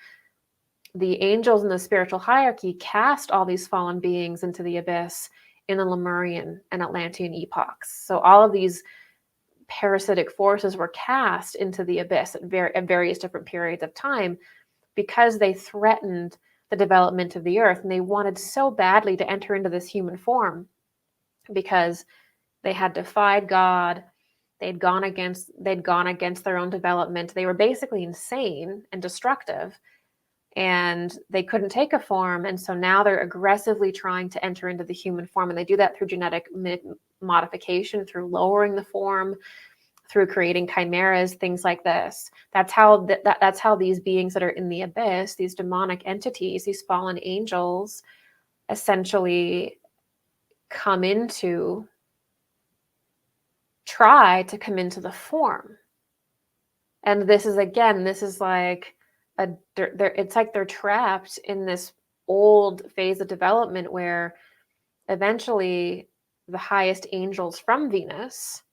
the angels in the spiritual hierarchy cast all these fallen beings into the abyss in the Lemurian and Atlantean epochs. So all of these parasitic forces were cast into the abyss at various different periods of time, because they threatened the development of the earth, and they wanted so badly to enter into this human form because they had defied God. They'd gone against their own development. They were basically insane and destructive, and they couldn't take a form. And so now they're aggressively trying to enter into the human form, and they do that through genetic modification, through lowering the form, through creating chimeras, things like this. That's how these beings that are in the abyss, these demonic entities, these fallen angels, essentially try to come into the form. And this is like it's like they're trapped in this old phase of development where eventually the highest angels from Venus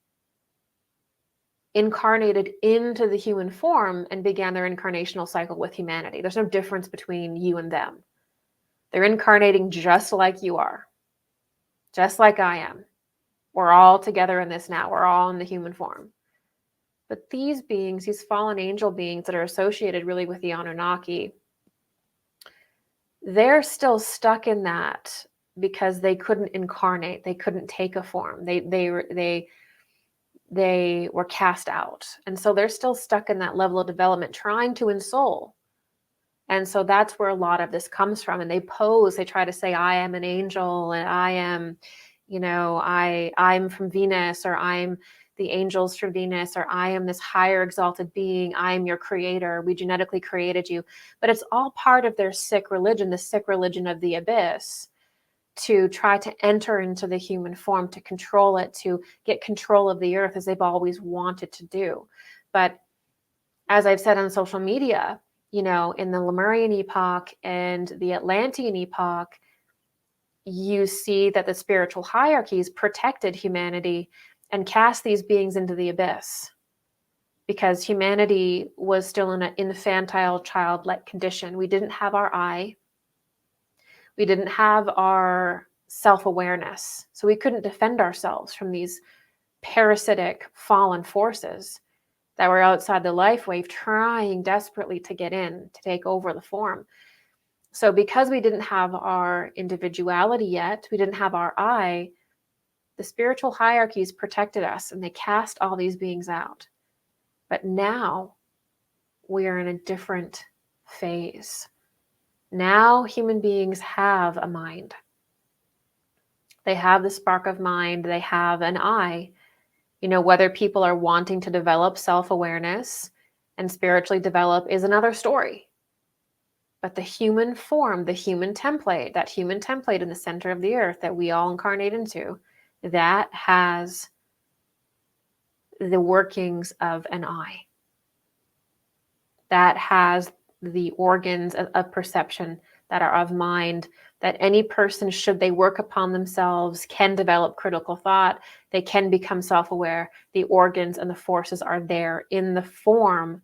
incarnated into the human form and began their incarnational cycle with humanity. There's no difference between you and them. They're incarnating just like you are, just like I am. We're all together in this now. We're all in the human form. But these beings, these fallen angel beings that are associated really with the Anunnaki, they're still stuck in that because they couldn't incarnate. They couldn't take a form. They were cast out. And so they're still stuck in that level of development, trying to ensoul. And so that's where a lot of this comes from. And they try to say, I am an angel, and I am, I'm from Venus, or I'm the angels from Venus, or I am this higher exalted being. I am your creator. We genetically created you. But it's all part of their sick religion, the sick religion of the abyss, to try to enter into the human form, to control it, to get control of the earth, as they've always wanted to do. But as I've said on social media, in the Lemurian Epoch and the Atlantean Epoch, you see that the spiritual hierarchies protected humanity and cast these beings into the abyss, because humanity was still in an infantile, childlike condition. We didn't have our eye. We didn't have our self-awareness, so we couldn't defend ourselves from these parasitic fallen forces that were outside the life wave, trying desperately to get in, to take over the form. So because we didn't have our individuality yet, we didn't have our I, the spiritual hierarchies protected us, and they cast all these beings out. But now we are in a different phase. Now human beings have a mind. They have the spark of mind. They have an I. Whether people are wanting to develop self-awareness and spiritually develop is another story. But the human form, the human template, that human template in the center of the earth that we all incarnate into, that has the workings of an I. That has the organs of perception that are of mind, that any person, should they work upon themselves, can develop critical thought. They can become self-aware. The organs and the forces are there in the form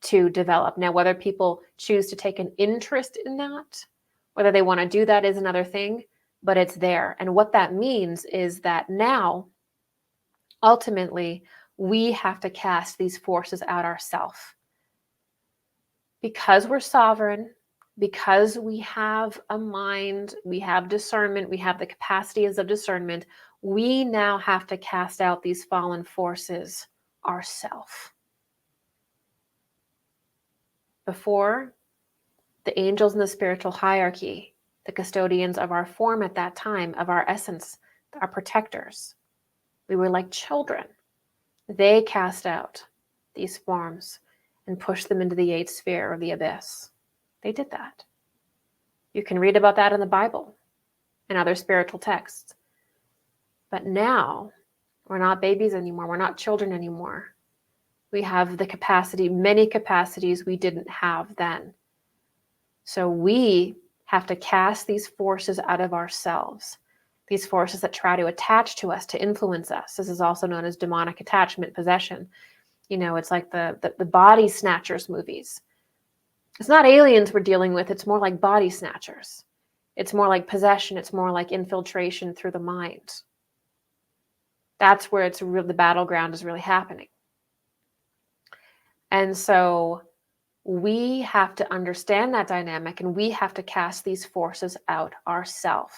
to develop. Now, whether people choose to take an interest in that, whether they want to do that, is another thing, but it's there. And what that means is that now, ultimately, we have to cast these forces out ourselves. Because we're sovereign, because we have a mind, we have discernment, we have the capacities of discernment, we now have to cast out these fallen forces ourselves. Before, the angels in the spiritual hierarchy, the custodians of our form at that time, of our essence, our protectors, we were like children. They cast out these forms and pushed them into the eighth sphere or the abyss. They did that. You can read about that in the Bible and other spiritual texts. But now, we're not babies anymore. We're not children anymore. We have the capacity, many capacities we didn't have then. So we have to cast these forces out of ourselves, these forces that try to attach to us, to influence us. This is also known as demonic attachment, possession. You know, it's like the body snatchers movies. It's not aliens we're dealing with. It's more like body snatchers. It's more like possession. It's more like infiltration through the mind. That's where it's the battleground is really happening. And so we have to understand that dynamic, and we have to cast these forces out ourselves.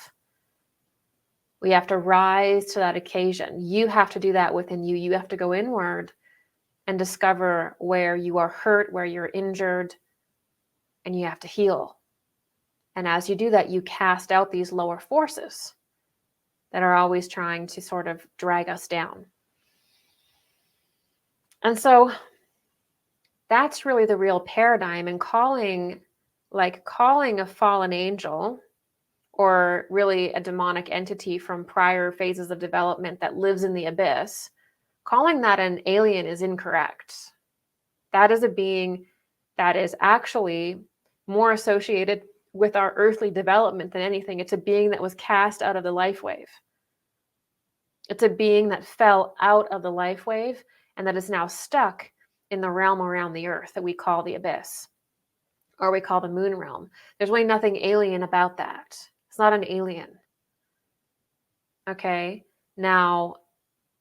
We have to rise to that occasion. You have to do that within you. You have to go inward and discover where you are hurt, where you're injured, and you have to heal. And as you do that, you cast out these lower forces that are always trying to sort of drag us down. And so that's really the real paradigm. And calling a fallen angel, or really a demonic entity from prior phases of development that lives in the abyss, calling that an alien is incorrect. That is a being that is actually more associated with our earthly development than anything. It's a being that was cast out of the life wave. It's a being that fell out of the life wave and that is now stuck in the realm around the earth that we call the abyss, or we call the moon realm. There's really nothing alien about that. It's not an alien. Okay? Now,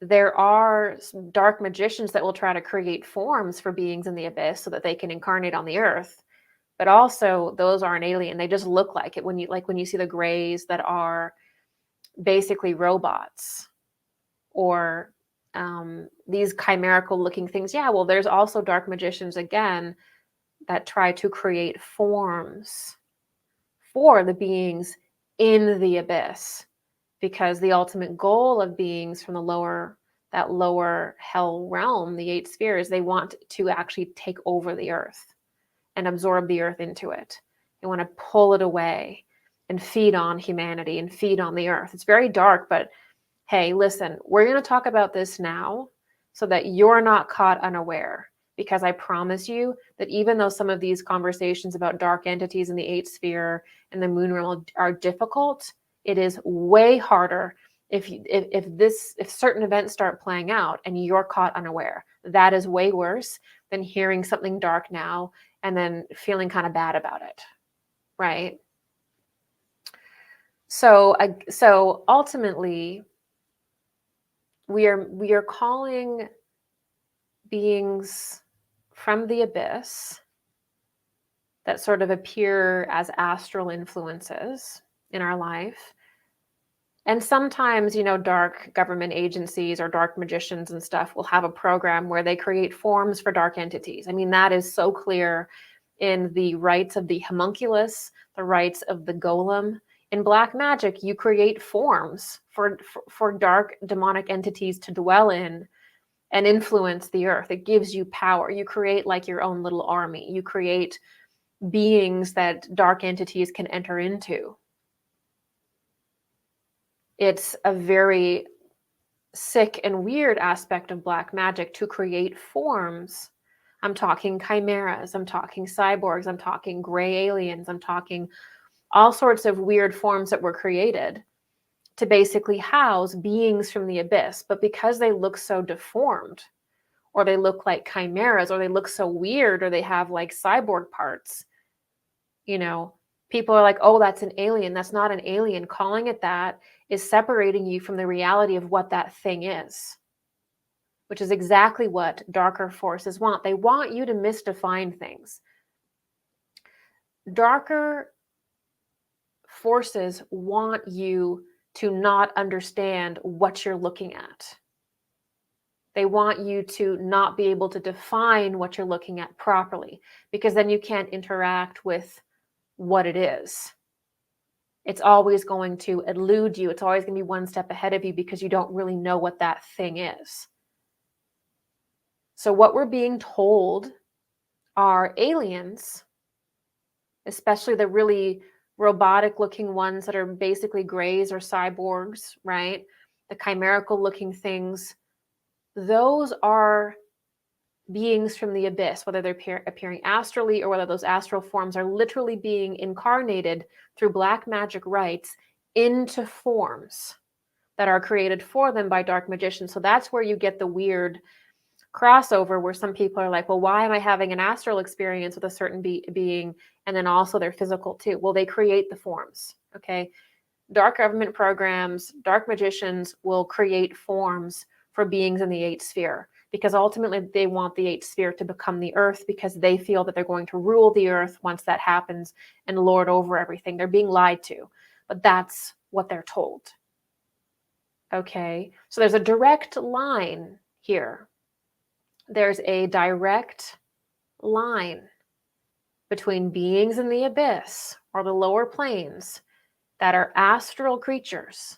there are dark magicians that will try to create forms for beings in the abyss so that they can incarnate on the earth. But also, those aren't alien. They just look like it. When you see the grays that are basically robots, or these chimerical looking things. Yeah, well, there's also dark magicians, again, that try to create forms for the beings in the abyss, because the ultimate goal of beings from that lower hell realm, the eight spheres, they want to actually take over the earth and absorb the earth into it. They want to pull it away and feed on humanity and feed on the earth. It's very dark, but hey, listen, we're going to talk about this now so that you're not caught unaware, because I promise you that even though some of these conversations about dark entities in the eighth sphere and the moon realm are difficult, it is way harder if certain events start playing out and you're caught unaware. That is way worse than hearing something dark now and then feeling kind of bad about it, right? So ultimately, we are calling beings from the abyss that sort of appear as astral influences in our life. And sometimes, dark government agencies or dark magicians and stuff will have a program where they create forms for dark entities. I mean, that is so clear in the rites of the homunculus, the rites of the golem. In black magic, you create forms for dark demonic entities to dwell in and influence the earth. It gives you power. You create like your own little army. You create beings that dark entities can enter into. It's a very sick and weird aspect of black magic to create forms. I'm talking chimeras. I'm talking cyborgs. I'm talking gray aliens. I'm talking all sorts of weird forms that were created to basically house beings from the abyss. But because they look so deformed, or they look like chimeras, or they look so weird, or they have like cyborg parts, people are like, oh, that's an alien. That's not an alien. Calling it that is separating you from the reality of what that thing is, which is exactly what darker forces want. They want you to misdefine things. darker forces want you to not understand what you're looking at. They want you to not be able to define what you're looking at properly, because then you can't interact with what it is. It's always going to elude you. It's always going to be one step ahead of you because you don't really know what that thing is. So what we're being told are aliens, especially the really robotic looking ones that are basically grays or cyborgs, right? The chimerical looking things. Those are beings from the abyss, whether they're appearing astrally or whether those astral forms are literally being incarnated through black magic rites into forms that are created for them by dark magicians. So that's where you get the weird crossover where some people are like, well, why am I having an astral experience with a certain being and then also their physical too? Well, they create the forms, okay? Dark government programs, dark magicians will create forms for beings in the eighth sphere because ultimately they want the eighth sphere to become the earth because they feel that they're going to rule the earth once that happens and lord over everything. They're being lied to, but that's what they're told. Okay, so there's a direct line here. There's a direct line between beings in the abyss or the lower planes that are astral creatures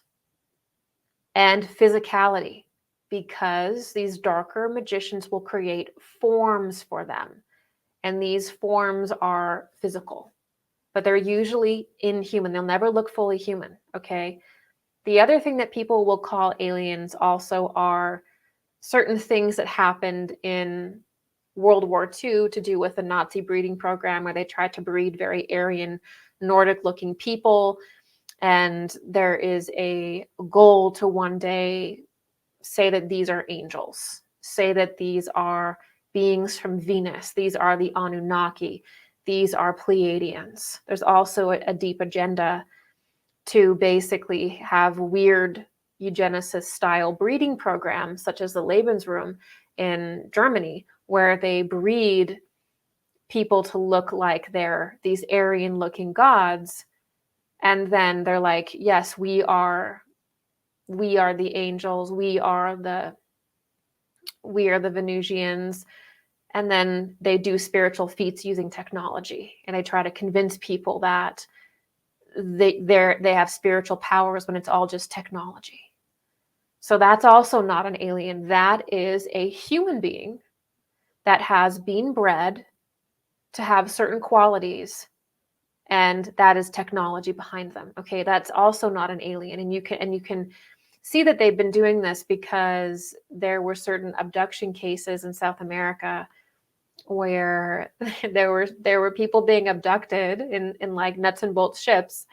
and physicality, because these darker magicians will create forms for them. And these forms are physical, but they're usually inhuman. They'll never look fully human, okay? The other thing that people will call aliens also are certain things that happened in World War II to do with the Nazi breeding program where they tried to breed very Aryan, Nordic-looking people. And there is a goal to one day say that these are angels, say that these are beings from Venus, these are the Anunnaki, these are Pleiadians. There's also a deep agenda to basically have weird eugenicist style breeding programs, such as the Lebensraum in Germany, where they breed people to look like they're these Aryan looking gods. And then they're like, yes, we are the angels, we are the Venusians. And then they do spiritual feats using technology, and they try to convince people that they have spiritual powers when it's all just technology. So that's also not an alien. That is a human being that has been bred to have certain qualities, and that is technology behind them. Okay, that's also not an alien. And you can see that they've been doing this because there were certain abduction cases in South America where there were people being abducted in like nuts and bolts ships,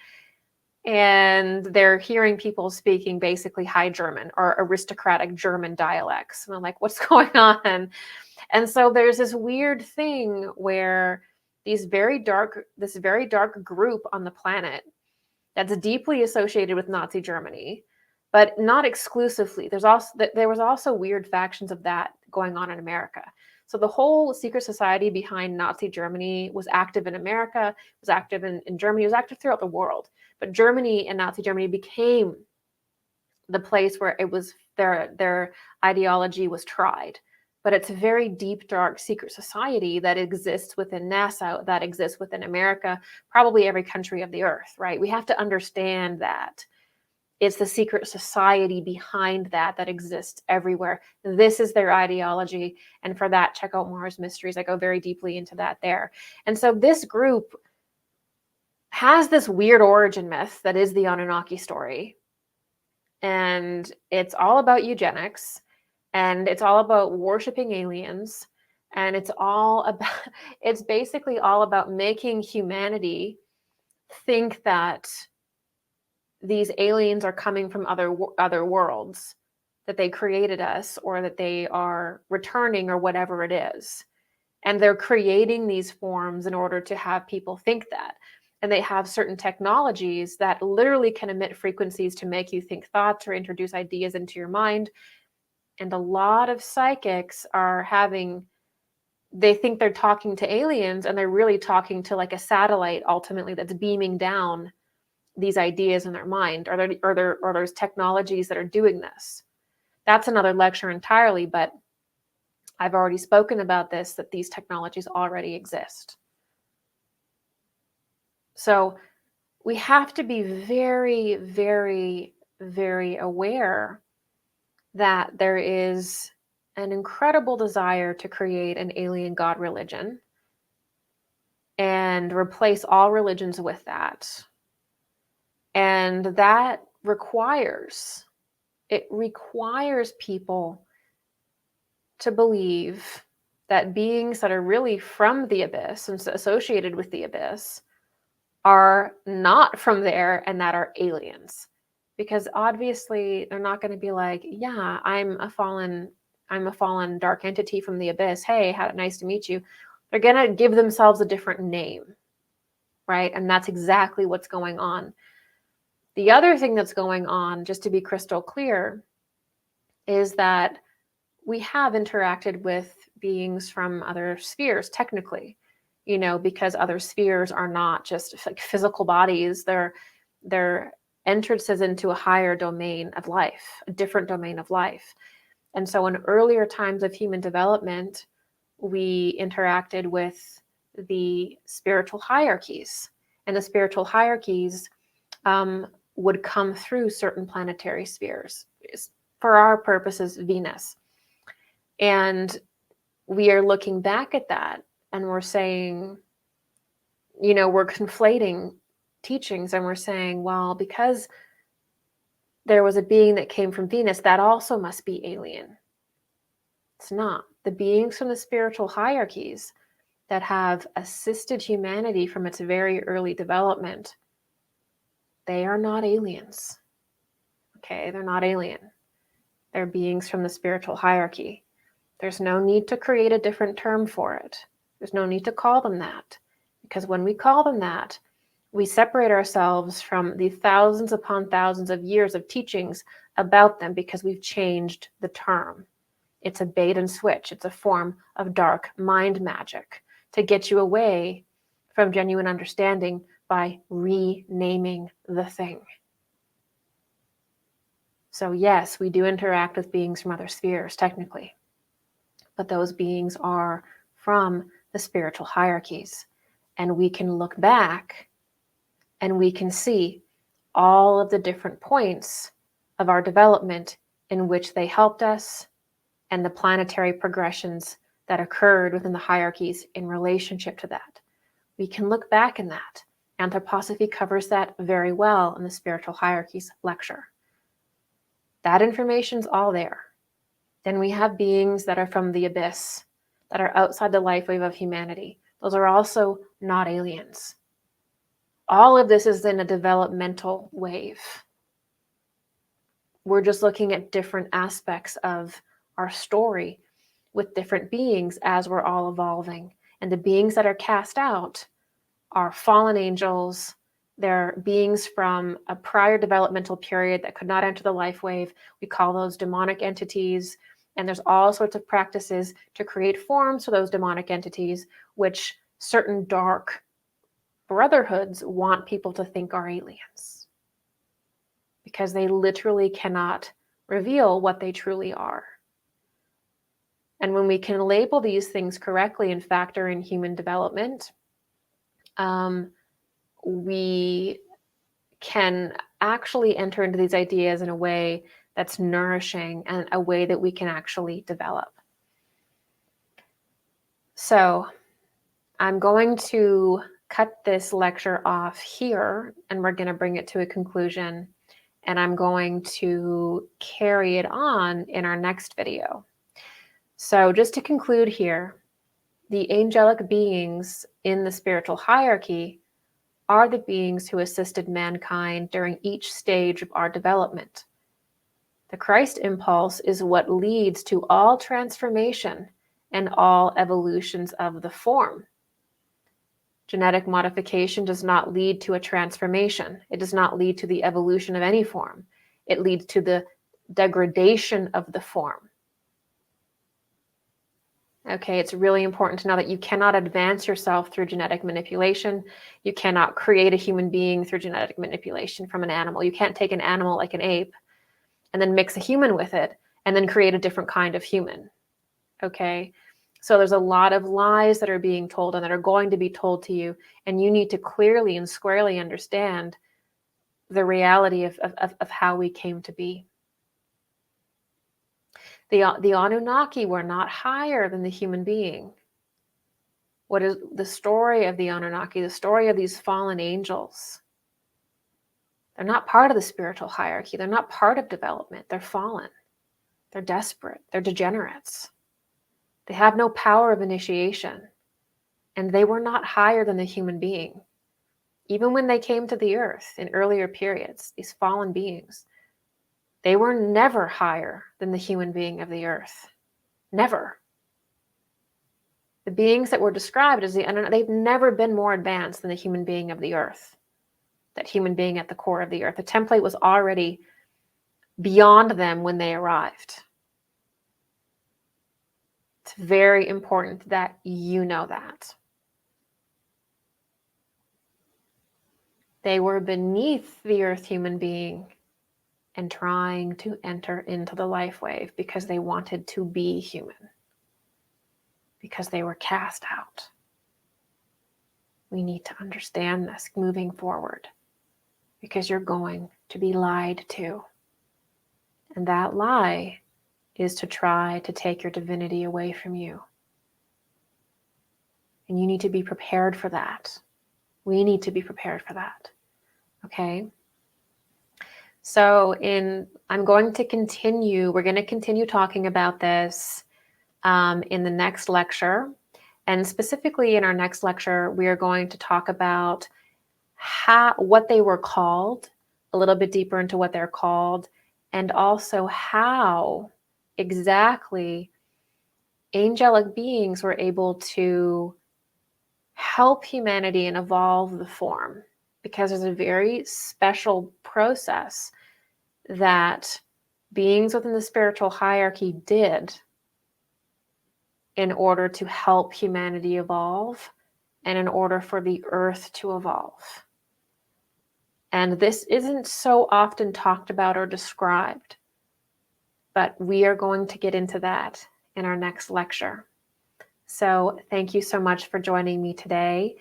and they're hearing people speaking basically high German or aristocratic German dialects. And I'm like, what's going on? And so there's this weird thing where this very dark group on the planet that's deeply associated with Nazi Germany, but not exclusively. There was also weird factions of that going on in America. So the whole secret society behind Nazi Germany was active in America, was active in Germany, was active throughout the world. But Germany and Nazi Germany became the place where it was their ideology was tried. But it's a very deep, dark secret society that exists within NASA, that exists within America, probably every country of the earth, right? We have to understand that it's the secret society behind that exists everywhere. This is their ideology. And for that, check out Mars Mysteries. I go very deeply into that there. And so this group has this weird origin myth that is the Anunnaki story. And it's all about eugenics. And it's all about worshiping aliens. And it's basically all about making humanity think that these aliens are coming from other worlds, that they created us, or that they are returning, or whatever it is. And they're creating these forms in order to have people think that. And they have certain technologies that literally can emit frequencies to make you think thoughts or introduce ideas into your mind. And a lot of psychics are having they think they're talking to aliens, and they're really talking to like a satellite ultimately that's beaming down these ideas in their mind, or there's technologies that are doing this. That's another lecture entirely, but I've already spoken about this, that these technologies already exist. So we have to be very, very, very aware that there is an incredible desire to create an alien god religion and replace all religions with that. And that requires people to believe that beings that are really from the abyss and associated with the abyss are not from there and that are aliens. Because obviously they're not going to be like, yeah, I'm a fallen dark entity from the abyss. Hey, nice to meet you. They're going to give themselves a different name, right? And that's exactly what's going on. The other thing that's going on, just to be crystal clear, is that we have interacted with beings from other spheres, technically, because other spheres are not just like physical bodies. They're entrances into a higher domain of life, a different domain of life. And so in earlier times of human development, we interacted with the spiritual hierarchies. And the spiritual hierarchies would come through certain planetary spheres. For our purposes, Venus. And we are looking back at that and we're saying, we're conflating teachings, and we're saying, well, because there was a being that came from Venus, that also must be alien. It's not. The beings from the spiritual hierarchies that have assisted humanity from its very early development, they are not aliens. Okay, they're not alien. They're beings from the spiritual hierarchy. There's no need to create a different term for it. There's no need to call them that. Because when we call them that, we separate ourselves from the thousands upon thousands of years of teachings about them, because we've changed the term. It's a bait and switch. It's a form of dark mind magic to get you away from genuine understanding by renaming the thing. So yes, we do interact with beings from other spheres, technically. But those beings are from the spiritual hierarchies. And we can look back and we can see all of the different points of our development in which they helped us, and the planetary progressions that occurred within the hierarchies in relationship to that. We can look back in that. Anthroposophy covers that very well in the Spiritual Hierarchies lecture. That information's all there. Then we have beings that are from the abyss, that are outside the life wave of humanity. Those are also not aliens. All of this is in a developmental wave. We're just looking at different aspects of our story with different beings as we're all evolving. And the beings that are cast out are fallen angels. They're beings from a prior developmental period that could not enter the life wave. We call those demonic entities. And there's all sorts of practices to create forms for those demonic entities, which certain dark brotherhoods want people to think are aliens, because they literally cannot reveal what they truly are. And when we can label these things correctly and factor in human development, we can actually enter into these ideas in a way that's nourishing and a way that we can actually develop. So I'm going to cut this lecture off here, and we're going to bring it to a conclusion, and I'm going to carry it on in our next video. So just to conclude here, the angelic beings in the spiritual hierarchy are the beings who assisted mankind during each stage of our development. The Christ impulse is what leads to all transformation and all evolutions of the form. Genetic modification does not lead to a transformation. It does not lead to the evolution of any form. It leads to the degradation of the form. Okay, it's really important to know that you cannot advance yourself through genetic manipulation. You cannot create a human being through genetic manipulation from an animal. You can't take an animal like an ape and then mix a human with it and then create a different kind of human. Okay, so there's a lot of lies that are being told and that are going to be told to you, and you need to clearly and squarely understand the reality of how we came to be. The Anunnaki were not higher than the human being. What is the story of the Anunnaki, the story of these fallen angels? They're not part of the spiritual hierarchy. They're not part of development. They're fallen. They're desperate. They're degenerates. They have no power of initiation. And they were not higher than the human being. Even when they came to the earth in earlier periods, these fallen beings, they were never higher than the human being of the earth. Never. The beings that were described as they've never been more advanced than the human being of the earth. That human being at the core of the earth. The template was already beyond them when they arrived. It's very important that you know that. They were beneath the earth human being and trying to enter into the life wave because they wanted to be human, because they were cast out. We need to understand this moving forward, because you're going to be lied to. And that lie is to try to take your divinity away from you. And you need to be prepared for that. We need to be prepared for that. Okay? So we're going to continue talking about this in the next lecture. And specifically in our next lecture, we are going to talk about what they were called, a little bit deeper into what they're called, and also how exactly angelic beings were able to help humanity and evolve the form. Because there's a very special process that beings within the spiritual hierarchy did in order to help humanity evolve and in order for the earth to evolve. And this isn't so often talked about or described, but we are going to get into that in our next lecture. So thank you so much for joining me today.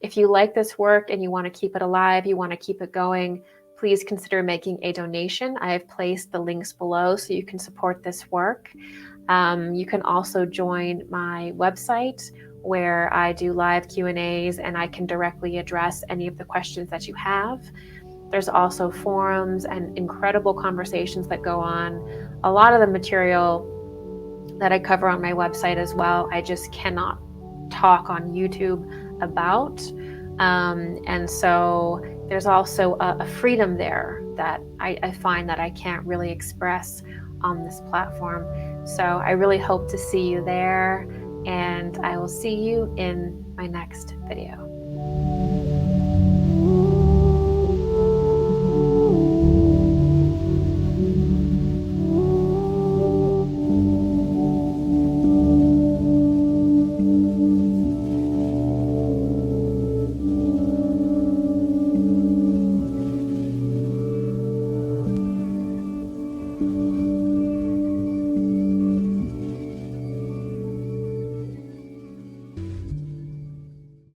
If you like this work and you want to keep it alive, you want to keep it going, please consider making a donation. I have placed the links below so you can support this work. You can also join my website where I do live Q&As and I can directly address any of the questions that you have. There's also forums and incredible conversations that go on. A lot of the material that I cover on my website as well, I just cannot talk on YouTube about. And so there's also a freedom there that I find that I can't really express on this platform. So I really hope to see you there, and I will see you in my next video.